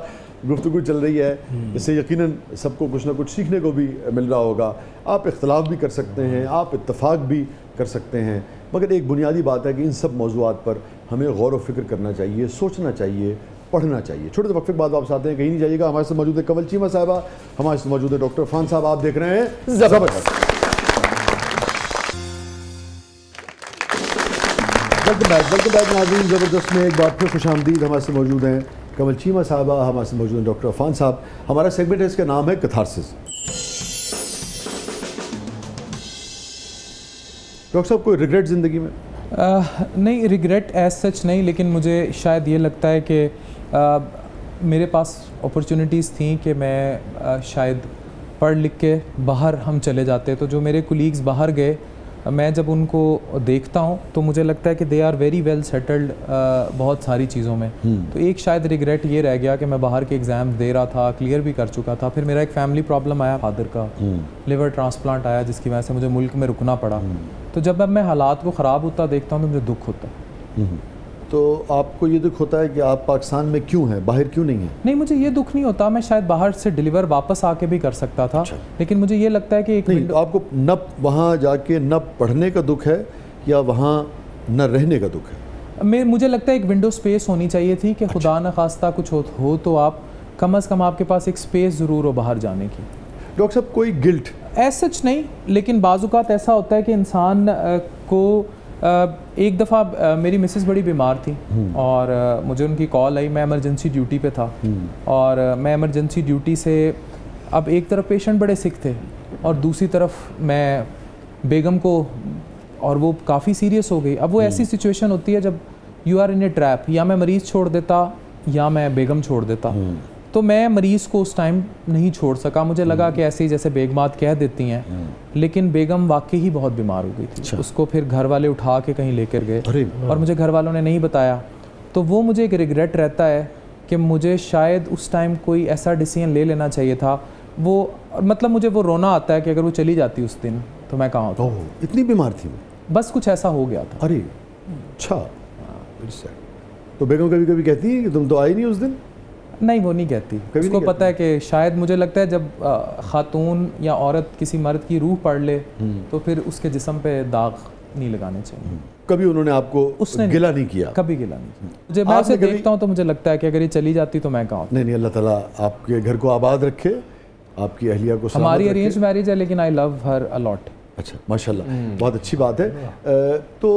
گفتگو چل رہی ہے، اس سے یقیناً سب کو کچھ نہ کچھ سیکھنے کو بھی مل رہا ہوگا. آپ اختلاف بھی کر سکتے ہیں، آپ اتفاق بھی کر سکتے ہیں، مگر ایک بنیادی بات ہے کہ ان سب موضوعات پر ہمیں غور و فکر کرنا چاہیے، سوچنا چاہیے، پڑھنا چاہیے. چھوٹے سے وقفے کے بعد واپس آتے ہیں، کہیں نہیں جائیے گا. ہمارے ساتھ موجود ہے کنول چیمہ صاحبہ، ہمارے ساتھ موجود ہے ڈاکٹر عرفان صاحب. آپ دیکھ رہے ہیں زبردست. ویلکم بیک ناظرین. زبردست میں ایک بار پھر خوش آمدید. ہمارے سے موجود ہیں کنول چیمہ صاحبہ، ہمارے سے موجود ہیں ڈاکٹر عرفان صاحب. ہمارا سیگمنٹ ہے، اس کا نام ہے کتھارسس. ڈاکٹر صاحب کوئی ریگریٹ زندگی میں؟ نہیں، ریگریٹ ایز سچ نہیں، لیکن مجھے شاید یہ لگتا ہے کہ میرے پاس اپرچونیٹیز تھیں کہ میں شاید پڑھ لکھ کے باہر ہم چلے جاتے. تو جو میرے کولیگز باہر گئے، میں جب ان کو دیکھتا ہوں تو مجھے لگتا ہے کہ they are very well settled بہت ساری چیزوں میں. تو ایک شاید ریگریٹ یہ رہ گیا کہ میں باہر کے ایگزام دے رہا تھا، کلیئر بھی کر چکا تھا. پھر میرا ایک فیملی پرابلم آیا، فادر کا لیور ٹرانسپلانٹ آیا، جس کی وجہ سے مجھے ملک میں رکنا پڑا. تو جب اب میں حالات کو خراب ہوتا دیکھتا ہوں تو مجھے دکھ ہوتا ہے. تو آپ کو یہ دکھ ہوتا ہے کہ آپ پاکستان میں کیوں ہیں، باہر کیوں نہیں ہیں؟ نہیں، مجھے یہ دکھ نہیں ہوتا. میں شاید باہر سے ڈیلیور واپس آ کے بھی کر سکتا تھا، لیکن مجھے یہ لگتا ہے کہ ایک آپ کو نہ وہاں جا کے نہ پڑھنے کا دکھ ہے یا وہاں نہ رہنے کا دکھ ہے؟ مجھے لگتا ہے ایک ونڈو سپیس ہونی چاہیے تھی کہ خدا نخواستہ کچھ ہو تو آپ کم از کم آپ کے پاس ایک سپیس ضرور ہو باہر جانے کی. डॉक्टर साहब कोई गिल्ट ऐसा सच नहीं, लेकिन बाज़ औक़ात ऐसा होता है कि इंसान को एक दफ़ा मेरी मिसेस बड़ी बीमार थी और मुझे उनकी कॉल आई, मैं एमरजेंसी ड्यूटी पे था और मैं एमरजेंसी ड्यूटी से, अब एक तरफ पेशेंट बड़े सिक थे और दूसरी तरफ मैं बेगम को, और वो काफ़ी सीरियस हो गई। अब वो ऐसी सिचुएशन होती है जब you are in a trap, या मैं मरीज़ छोड़ देता या मैं बेगम छोड़ देता। तो मैं मरीज़ को उस टाइम नहीं छोड़ सका, मुझे लगा कि ऐसे ही जैसे बेगमात कह देती हैं, लेकिन बेगम वाकई ही बहुत बीमार हो गई थी। उसको फिर घर वाले उठा के कहीं लेकर गए और मुझे घर वालों ने नहीं बताया। तो वो मुझे एक रिग्रेट रहता है कि मुझे शायद उस टाइम कोई ऐसा डिसीजन ले लेना चाहिए था। वो मतलब मुझे वो रोना आता है कि अगर वो चली जाती उस दिन तो मैं कहाँ होता। इतनी बीमार थी वो? बस कुछ ऐसा हो गया था। अरे अच्छा, तो बेगम कभी कभी कहती है कि तुम तो आई नहीं उस दिन? नहीं, वो नहीं कहती। उसको पता है कि शायद, मुझे लगता है जब खातून या औरत किसी मर्द की रूह पढ़ ले तो फिर उसके जिस्म पे दाग नहीं लगाने चाहिए। कभी उन्होंने आपको उसने गिला नहीं किया? कभी गिला नहीं किया। मुझे, मैं उसे देखता हूँ तो मुझे लगता है कि अगर ये चली जाती तो मैं कहाँ। नहीं, अल्लाह ताला आपके घर को आबाद रखे, आपकी अहलिया को सलामत हमारी रखे। अरेंज मैरिज है लेकिन I love her a lot. अच्छा, माशाल्लाह, बहुत अच्छी बात है। तो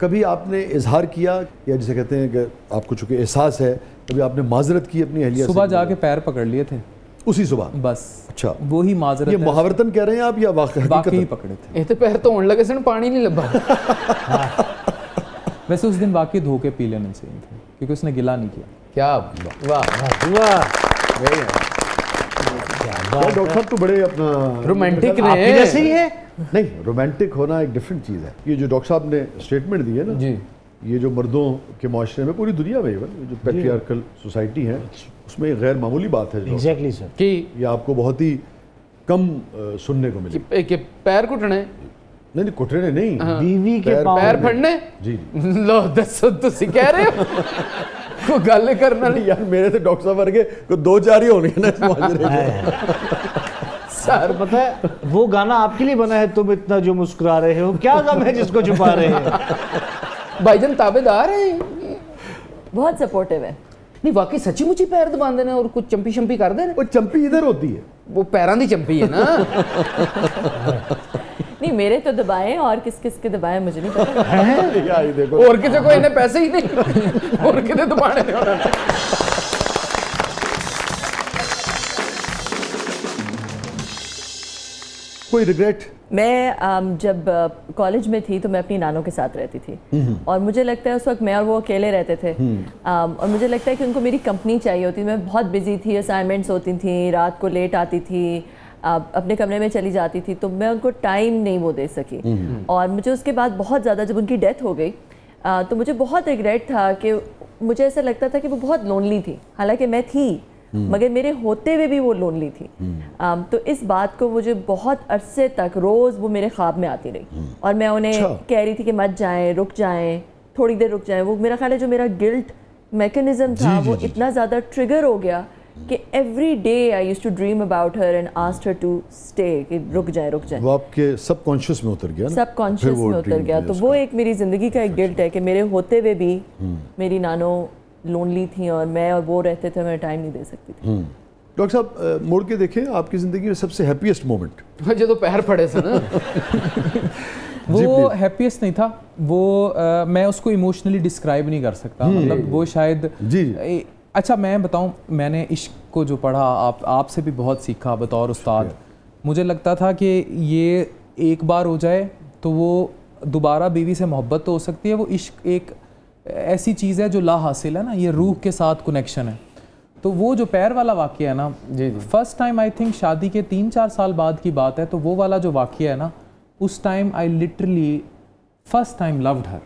कभी आपने इजहार किया, या जिसे कहते हैं कि आपको चूँकि एहसास है, कभी आपने माजरत की अपनी अहलिया से? सुबह जाके पैर पकड़ लिए थे उसी सुबह? बस। अच्छा, वो ही माजरत ये है। मुहावरतन कह रहे हैं आप या वाकई ही पकड़े थे? ਇਹ ਤੇ ਪੈਰ ਧੋਣ ਲੱਗੇ ਸਨ, ਪਾਣੀ नहीं लब्भा। वैसे उस दिन वाकई धो के पी लेने चाहिए थे क्योंकि उसने गिला नहीं किया। क्या वाह, डॉक्टर साहब तो बड़े अपना रोमांटिक आपकी ने। जैसे ही है। नहीं, रोमांटिक होना एक डिफरेंट चीज़ है। ये जो डॉक्टर साहब ने स्टेटमेंट दी है ना जी, ये जो मर्दों के माशरे में, पूरी दुनिया में इवन जो पैट्रियार्कल सोसाइटी है, उसमें एक गैर मामूली बात है जो एग्जैक्टली सर। कि ये आपको बहुत ही कम सुनने को मिले। कि पैर घुटने, नहीं, कुटने नहीं, बीवी के पैर- पाँव पैर में। फड़ने। जी लो दसो तुसी कह रहे हो कोई गल करना नहीं यार, मेरे तो डॉक्टर साहब वर्गे को दो चार ही होने हैं ना इस माजरे में। सर पता है वो गाना आपके लिए बना है, तुम इतना जो मुस्कुरा रहे हो, क्या गम है जिसको छुपा रहे हैं। भाईजान ताबेदार हैं, बहुत सपोर्टिव है। नहीं वाकई सच्ची मुची पैर दबाते हैं और कुछ चंपी शंपी कर दे। वो चंपी इधर होती है, वो पैरों की चंपी है ना। नहीं, मेरे तो दबाए और किस किस के दबाए मुझे नहीं पता। यार ये देखो, और किसी को इन्हें पैसे ही नहीं, और कितने दबाने ने उन्होंने। कोई रिग्रेट? मैं जब कॉलेज में थी तो मैं अपनी नानों के साथ रहती थी और मुझे लगता है उस वक्त मैं और वो अकेले रहते थे। और मुझे लगता है कि उनको मेरी कंपनी चाहिए होती। मैं बहुत बिजी थी, असाइनमेंट्स होती थी, रात को लेट आती थी, अपने कमरे में चली जाती थी, तो मैं उनको टाइम नहीं वो दे सकी। और मुझे उसके बाद बहुत ज़्यादा, जब उनकी डेथ हो गई तो मुझे बहुत रिग्रेट था कि मुझे ऐसा लगता था कि वो बहुत लोनली थी, हालांकि मैं थी मगर मेरे होते हुए भी वो लोनली थी। तो इस बात को मुझे बहुत अरसे तक रोज़ वो मेरे ख्वाब में आती रही और मैं उन्हें कह रही थी कि मत जाएं, रुक जाएं, थोड़ी देर रुक जाएं। वो मेरा ख्याल है जो मेरा गिल्ट मैकेनिज्म था वो इतना ज़्यादा ट्रिगर हो गया कि every day I used to dream about her and asked her to stay, कि रुक जाए रुक जाए। वो आपके सबकॉन्शियस में उतर गया ना? सब कॉन्शियस में उतर गया। तो वो एक मेरी ज़िंदगी का एक गिल्ट है कि मेरे होते हुए भी मेरी नानो लोनली थी और मैं और वो रहते थे, मैं टाइम नहीं दे सकती थी। डॉक्टर साहब मोड़ के देखें आपकी ज़िंदगी में सबसे हैप्पीएस्ट मोमेंट। जो तो पैर फड़े से ना। वो हैप्पीएस्ट नहीं था, वो मैं उसको इमोशनली डिस्क्राइब नहीं कर सकता। मतलब वो शायद जी। अच्छा मैं बताऊं, मैंने इश्क को जो पढ़ा, आपसे भी बहुत सीखा बतौर उस्ताद। मुझे लगता था कि ये एक बार हो जाए तो वो दोबारा बीवी से मोहब्बत तो हो सकती है, वो इश्क एक ऐसी चीज़ है जो ला हासिल है ना, ये रूह के साथ कनेक्शन है। तो वो जो पैर वाला वाक़या है ना, फर्स्ट टाइम आई थिंक शादी के 3-4 साल बाद की बात है, तो वो वाला जो वाक़या है ना, उस time I literally first time loved her,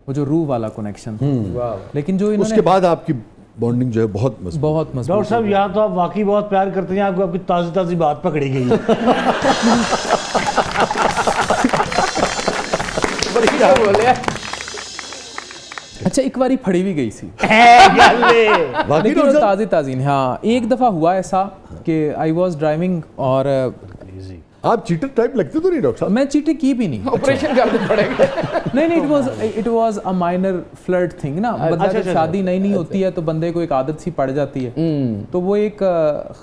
वो जो रूह वाला कनेक्शन था। लेकिन जो इन्होंने उसके बाद आपकी बॉन्डिंग जो है बहुत मजबूत। डॉक्टर साहब या तो आप वाकई बहुत प्यार करते हैं, आपको आपकी ताज़ी ताज़ी बात पकड़ी गई। बढ़िया बोले। अच्छा एक बारी फड़ी भी गई सी वाकई लेकिन डॉक्टर साहब? ताज़ी नहीं। हाँ, एक दफ़ा हुआ ऐसा कि आई वॉज ड्राइविंग और آپ چیٹر ٹائپ لگتے تو نہیں ڈاکٹر صاحب؟ میں چیٹنگ کی بھی نہیں. آپریشن کرنے پڑے گا. نہیں, it was a minor flirt thing نا. بندہ جب شادی نئی ہوتی ہے تو بندے کو ایک عادت سی پڑ جاتی ہے. تو وہ ایک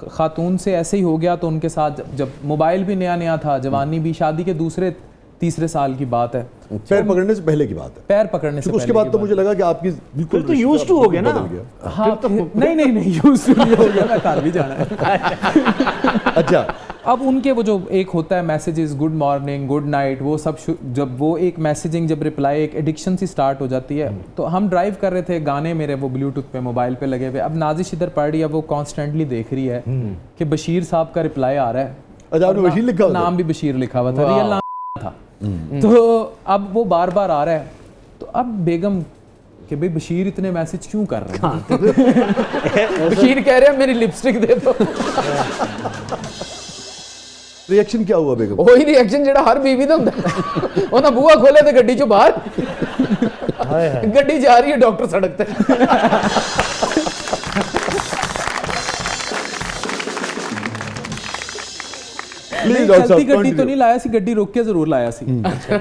خاتون سے ایسے ہی ہو گیا. تو ان کے ساتھ جب موبائل بھی نیا تھا, جوانی بھی, شادی کے دوسرے تیسرے سال کی بات ہے. پیر پکڑنے سے پہلے کی بات ہے. پیر پکڑنے سے اس کے بعد تو مجھے لگا کہ آپ کی بالکل تو یوز ٹو ہو گیا نا. ہاں نہیں یوز ٹو ہو گیا, میں کار بھی جانا ہے. اچھا, اب ان کے وہ جو ایک ہوتا ہے messages, good morning, good night, وہ سب جب وہ ایک میسیجنگ جب رپلائی ایک ایڈکشن سی سٹارٹ ہو جاتی ہے. تو ہم ڈرائیو کر رہے تھے, گانے میرے وہ بلوٹوتھ پہ موبائل پہ لگے ہوئے. اب نازش ادھر پڑھ رہی ہے, وہ کانسٹنٹلی دیکھ رہی ہے کہ بشیر صاحب کا رپلائی آ رہا ہے. اچھا, آپ نے بشیر لکھا ہوتا ہے؟ نام بھی بشیر لکھا ہوا تھا, ریئل نام تھا. تو اب وہ بار بار آ رہا ہے. تو اب بیگم کہ بھئی بشیر اتنے میسج کیوں کر رہے ہیں؟ بشیر کہہ رہے ہیں میری لپسٹک دے دو. ریئیکشن کیا ہوا بیگم؟ وہی ریئیکشن جڑا ہر بیوی دا ہوندا ہے. انہاں بوہا کھولے تے گڈی چوں باہر, گڈی جا رہی ہے ڈاکٹر سڑک تے. چلتی گڈی تو نہیں لایا سی, گڈی روک کے ضرور لایا سی.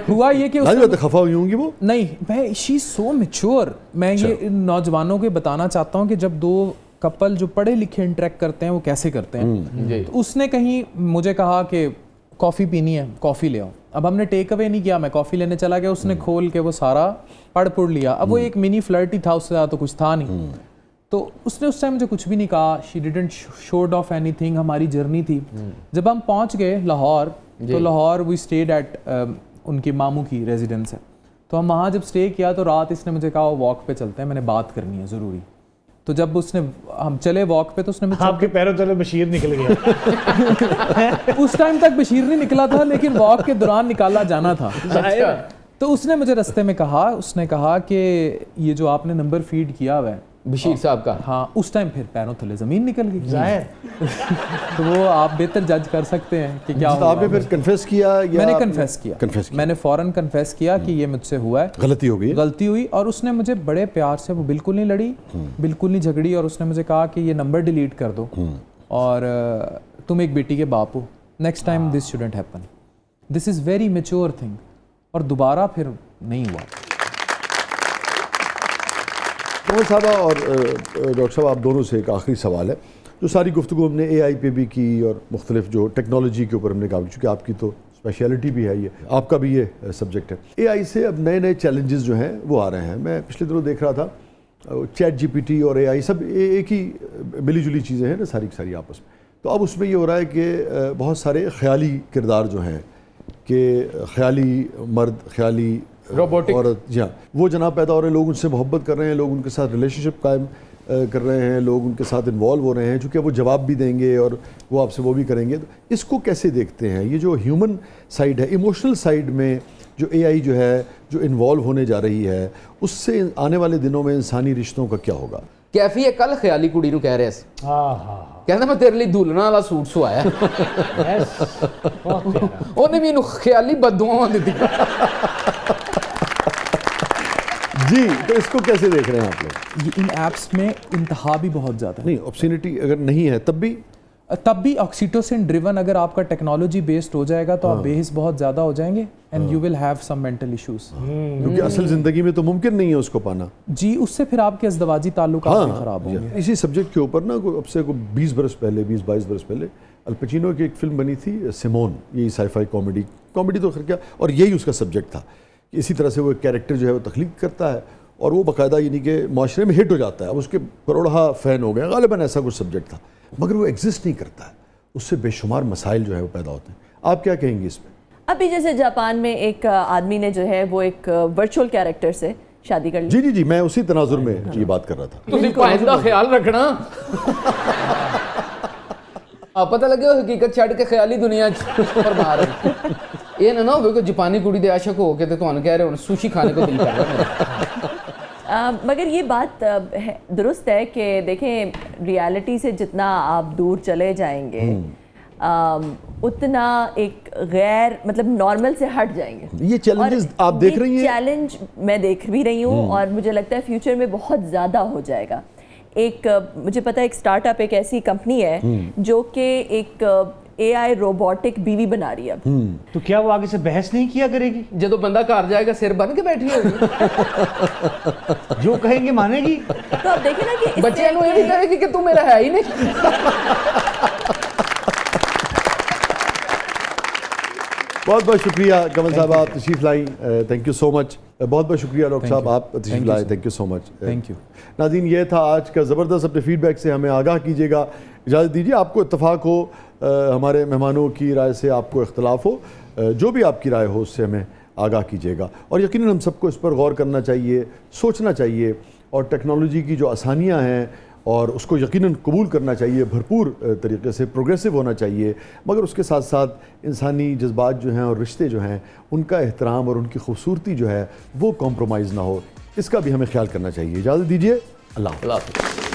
ہوا یہ کہ خفا ہوئی ہوں گی وہ؟ نہیں, شی سو میچور. میں یہ نوجوانوں کو بتانا چاہتا ہوں کہ جب دو کپل جو پڑھے لکھے انٹریکٹ کرتے ہیں وہ کیسے کرتے ہیں. اس نے کہیں مجھے کہا کہ کافی پینی ہے, کافی لے آؤ. اب ہم نے ٹیک اوے نہیں کیا, میں کافی لینے چلا گیا. اس نے کھول کے وہ سارا پڑھ لیا. اب وہ ایک منی فلرٹ ہی تھا, اس سے زیادہ تو کچھ تھا نہیں. تو اس نے اس ٹائم مجھے کچھ بھی نہیں کہا. She didn't showed off anything. ہماری جرنی تھی. جب ہم پہنچ گئے لاہور, تو لاہور وی اسٹیڈ ایٹ ان کی ماموں کی ریزیڈنس ہے. تو ہم وہاں جب اسٹے کیا تو رات اس نے مجھے کہا واک پہ چلتے ہیں, میں نے بات کرنی ہے ضروری. تو جب اس نے ہم چلے واک پہ تو اس نے آپ کے پیروں تلے بشیر نکل گیا. اس ٹائم تک بشیر نہیں نکلا تھا, لیکن واک کے دوران نکالا جانا تھا. تو اس نے مجھے رستے میں کہا, اس نے کہا کہ یہ جو آپ نے نمبر فیڈ کیا ہوا ہے بشیر صاحب کا, ہاں, اس ٹائم پھر پیروں تلے زمین نکل گئی. تو وہ آپ بہتر جج کر سکتے ہیں کہ کیا ہوا. آپ نے پھر کنفیس کیا؟ میں نے کنفیس کیا, میں نے فوراً کنفیس کیا کہ یہ مجھ سے ہوا ہے, غلطی ہو گئی, غلطی ہوئی. اور اس نے مجھے بڑے پیار سے, وہ بالکل نہیں لڑی, بالکل نہیں جھگڑی, اور اس نے مجھے کہا کہ یہ نمبر ڈیلیٹ کر دو اور تم ایک بیٹی کے باپ ہو, next time this shouldn't happen. This is very mature thing. اور دوبارہ پھر نہیں ہوا. کمل صاحبہ اور ڈاکٹر صاحب, آپ دونوں سے ایک آخری سوال ہے. جو ساری گفتگو ہم نے اے آئی پہ بھی کی اور مختلف جو ٹیکنالوجی کے اوپر ہم نے کہا, چونکہ آپ کی تو اسپیشلٹی بھی ہے, یہ آپ کا بھی یہ سبجیکٹ ہے. اے آئی سے اب نئے چیلنجز جو ہیں وہ آ رہے ہیں. میں پچھلے دنوں دیکھ رہا تھا, چیٹ جی پی ٹی اور اے آئی سب ایک ہی ملی جلی چیزیں ہیں نا, ساری کی ساری آپس میں. تو اب اس میں یہ ہو رہا ہے کہ بہت سارے خیالی کردار جو ہیں, کہ خیالی مرد, خیالی عورت, جی ہاں, وہ جناب پیدا ہو رہے ہیں. لوگ ان سے محبت کر رہے ہیں, لوگ ان کے ساتھ ریلیشن شپ قائم کر رہے ہیں, لوگ ان کے ساتھ انوالو ہو رہے ہیں, چونکہ وہ جواب بھی دیں گے اور وہ آپ سے وہ بھی کریں گے. تو اس کو کیسے دیکھتے ہیں؟ یہ جو ہیومن سائڈ ہے, ایموشنل سائڈ میں جو اے آئی جو ہے جو انوالو ہونے جا رہی ہے, اس سے آنے والے دنوں میں انسانی رشتوں کا کیا ہوگا؟ کیفی ہے کل خیالی کڑی نو کہہ رہے سی, کہندا میں تیرے لیے دلہنا والا سوٹ سوایا. انہیں بھی خیالی بددعاواں دتیاں. جی, تو اس کو کیسے دیکھ رہے ہیں آپ لوگ؟ ان ایپس میں انتہا بھی بہت زیادہ ہے. نہیں, آبسینٹی اگر نہیں ہے تب بھی آکسیٹوسن ڈریون اگر آپ کا ٹیکنالوجی بیسڈ ہو جائے گا تو آپ بے حس بہت زیادہ ہو جائیں گے, and you will have some mental issues. کیونکہ اصل زندگی میں تو ممکن نہیں ہے اس کو پانا. جی, اس سے پھر آپ کے ازدواجی تعلقات بھی خراب ہوں گے. اسی سبجیکٹ کے اوپر نا اب سے 20 برس پہلے, 20-22 برس پہلے الپچینو کی ایک فلم بنی تھی سیمون. یہی سائی فائی کامیڈی تو خیر کیا, اور یہی اس کا سبجیکٹ تھا. اسی طرح سے وہ ایک کیریکٹر جو ہے وہ تخلیق کرتا ہے اور وہ باقاعدہ یعنی کہ معاشرے میں ہٹ ہو جاتا ہے. اب اس کے کروڑہ فین ہو گئے, غالباً ایسا کچھ سبجیکٹ تھا, مگر وہ ایگزسٹ نہیں کرتا ہے. اس سے بے شمار مسائل جو ہے وہ پیدا ہوتے ہیں. آپ کیا کہیں گے اس پہ؟ ابھی جیسے جاپان میں ایک آدمی نے جو ہے وہ ایک ورچوئل کیریکٹر سے شادی کر لی. جی, میں اسی تناظر میں یہ بات کر رہا تھا. تسی پائندہ خیال رکھنا, آپ پتہ لگے ہو حقیقت چھڈ کے خیالی دنیا فرما رہے. یہ نہ ہوگا کہ جاپانی کڑی دے عاشق ہو کے تے تانوں کہہ رہے ہن سوشی کھانے کو دل کر رہا ہے. مگر یہ بات درست ہے کہ دیکھیں ریالٹی سے جتنا آپ دور چلے جائیں گے اتنا ایک غیر مطلب نارمل سے ہٹ جائیں گے. یہ چیلنجز آپ دیکھ رہی ہیں؟ چیلنج میں دیکھ بھی رہی ہوں, اور مجھے لگتا ہے فیوچر میں بہت زیادہ ہو جائے گا. ایک مجھے پتا ہے ایک اسٹارٹ اپ ایک ایسی کمپنی ہے جو کہ ایک AI रोबोटिक बीवी बना रही है अब। तो क्या वो आगे से बहस नहीं किया करेगी? ਜਦੋਂ ਬੰਦਾ ਘਰ ਜਾਏਗਾ ਸਿਰ ਬਨ ਕੇ ਬੈਠੀ ਹੋਗੀ जो कहेंगे मानेगी? तो आप देखें ना कि इससे ਬੱਚਿਆਂ ਨੂੰ ਇਹ ਵੀ ਕਹੇਗੀ ਕਿ ਤੂੰ ਮੇਰਾ ਹੈ ਹੀ ਨਹੀਂ। बहुत बहुत शुक्रिया कमल साहब, आप तशरीफ़ लाई, थैंक यू सो मच। बहुत बहुत शुक्रिया डॉक्टर साहब, आप तशरीफ़ लाए, thank you so much. Thank you. नाज़रीन, ये था आज का ज़बरदस्त, अपने फीडबैक से हमें आगाह कीजिएगा। इजाज़त दीजिए, आपको इत्तफाक हो, हमारे मेहमानों की राय से आपको इख्तलाफ हो, जो भी आपकी राय हो उससे हमें आगाह कीजिएगा। और यकीनन हम सबको इस पर गौर करना चाहिए, सोचना चाहिए, और टेक्नोलॉजी की जो आसानियाँ हैं और उसको यकीनन कबूल करना चाहिए, भरपूर तरीके से प्रोग्रेसिव होना चाहिए, मगर उसके साथ साथ इंसानी जज्बात जो हैं और रिश्ते जो हैं उनका एहतराम और उनकी खूबसूरती जो है वो कॉम्प्रोमाइज़ ना हो, इसका भी हमें ख्याल करना चाहिए। इजाज़त दीजिए, अल्लाह हाफ़िज़।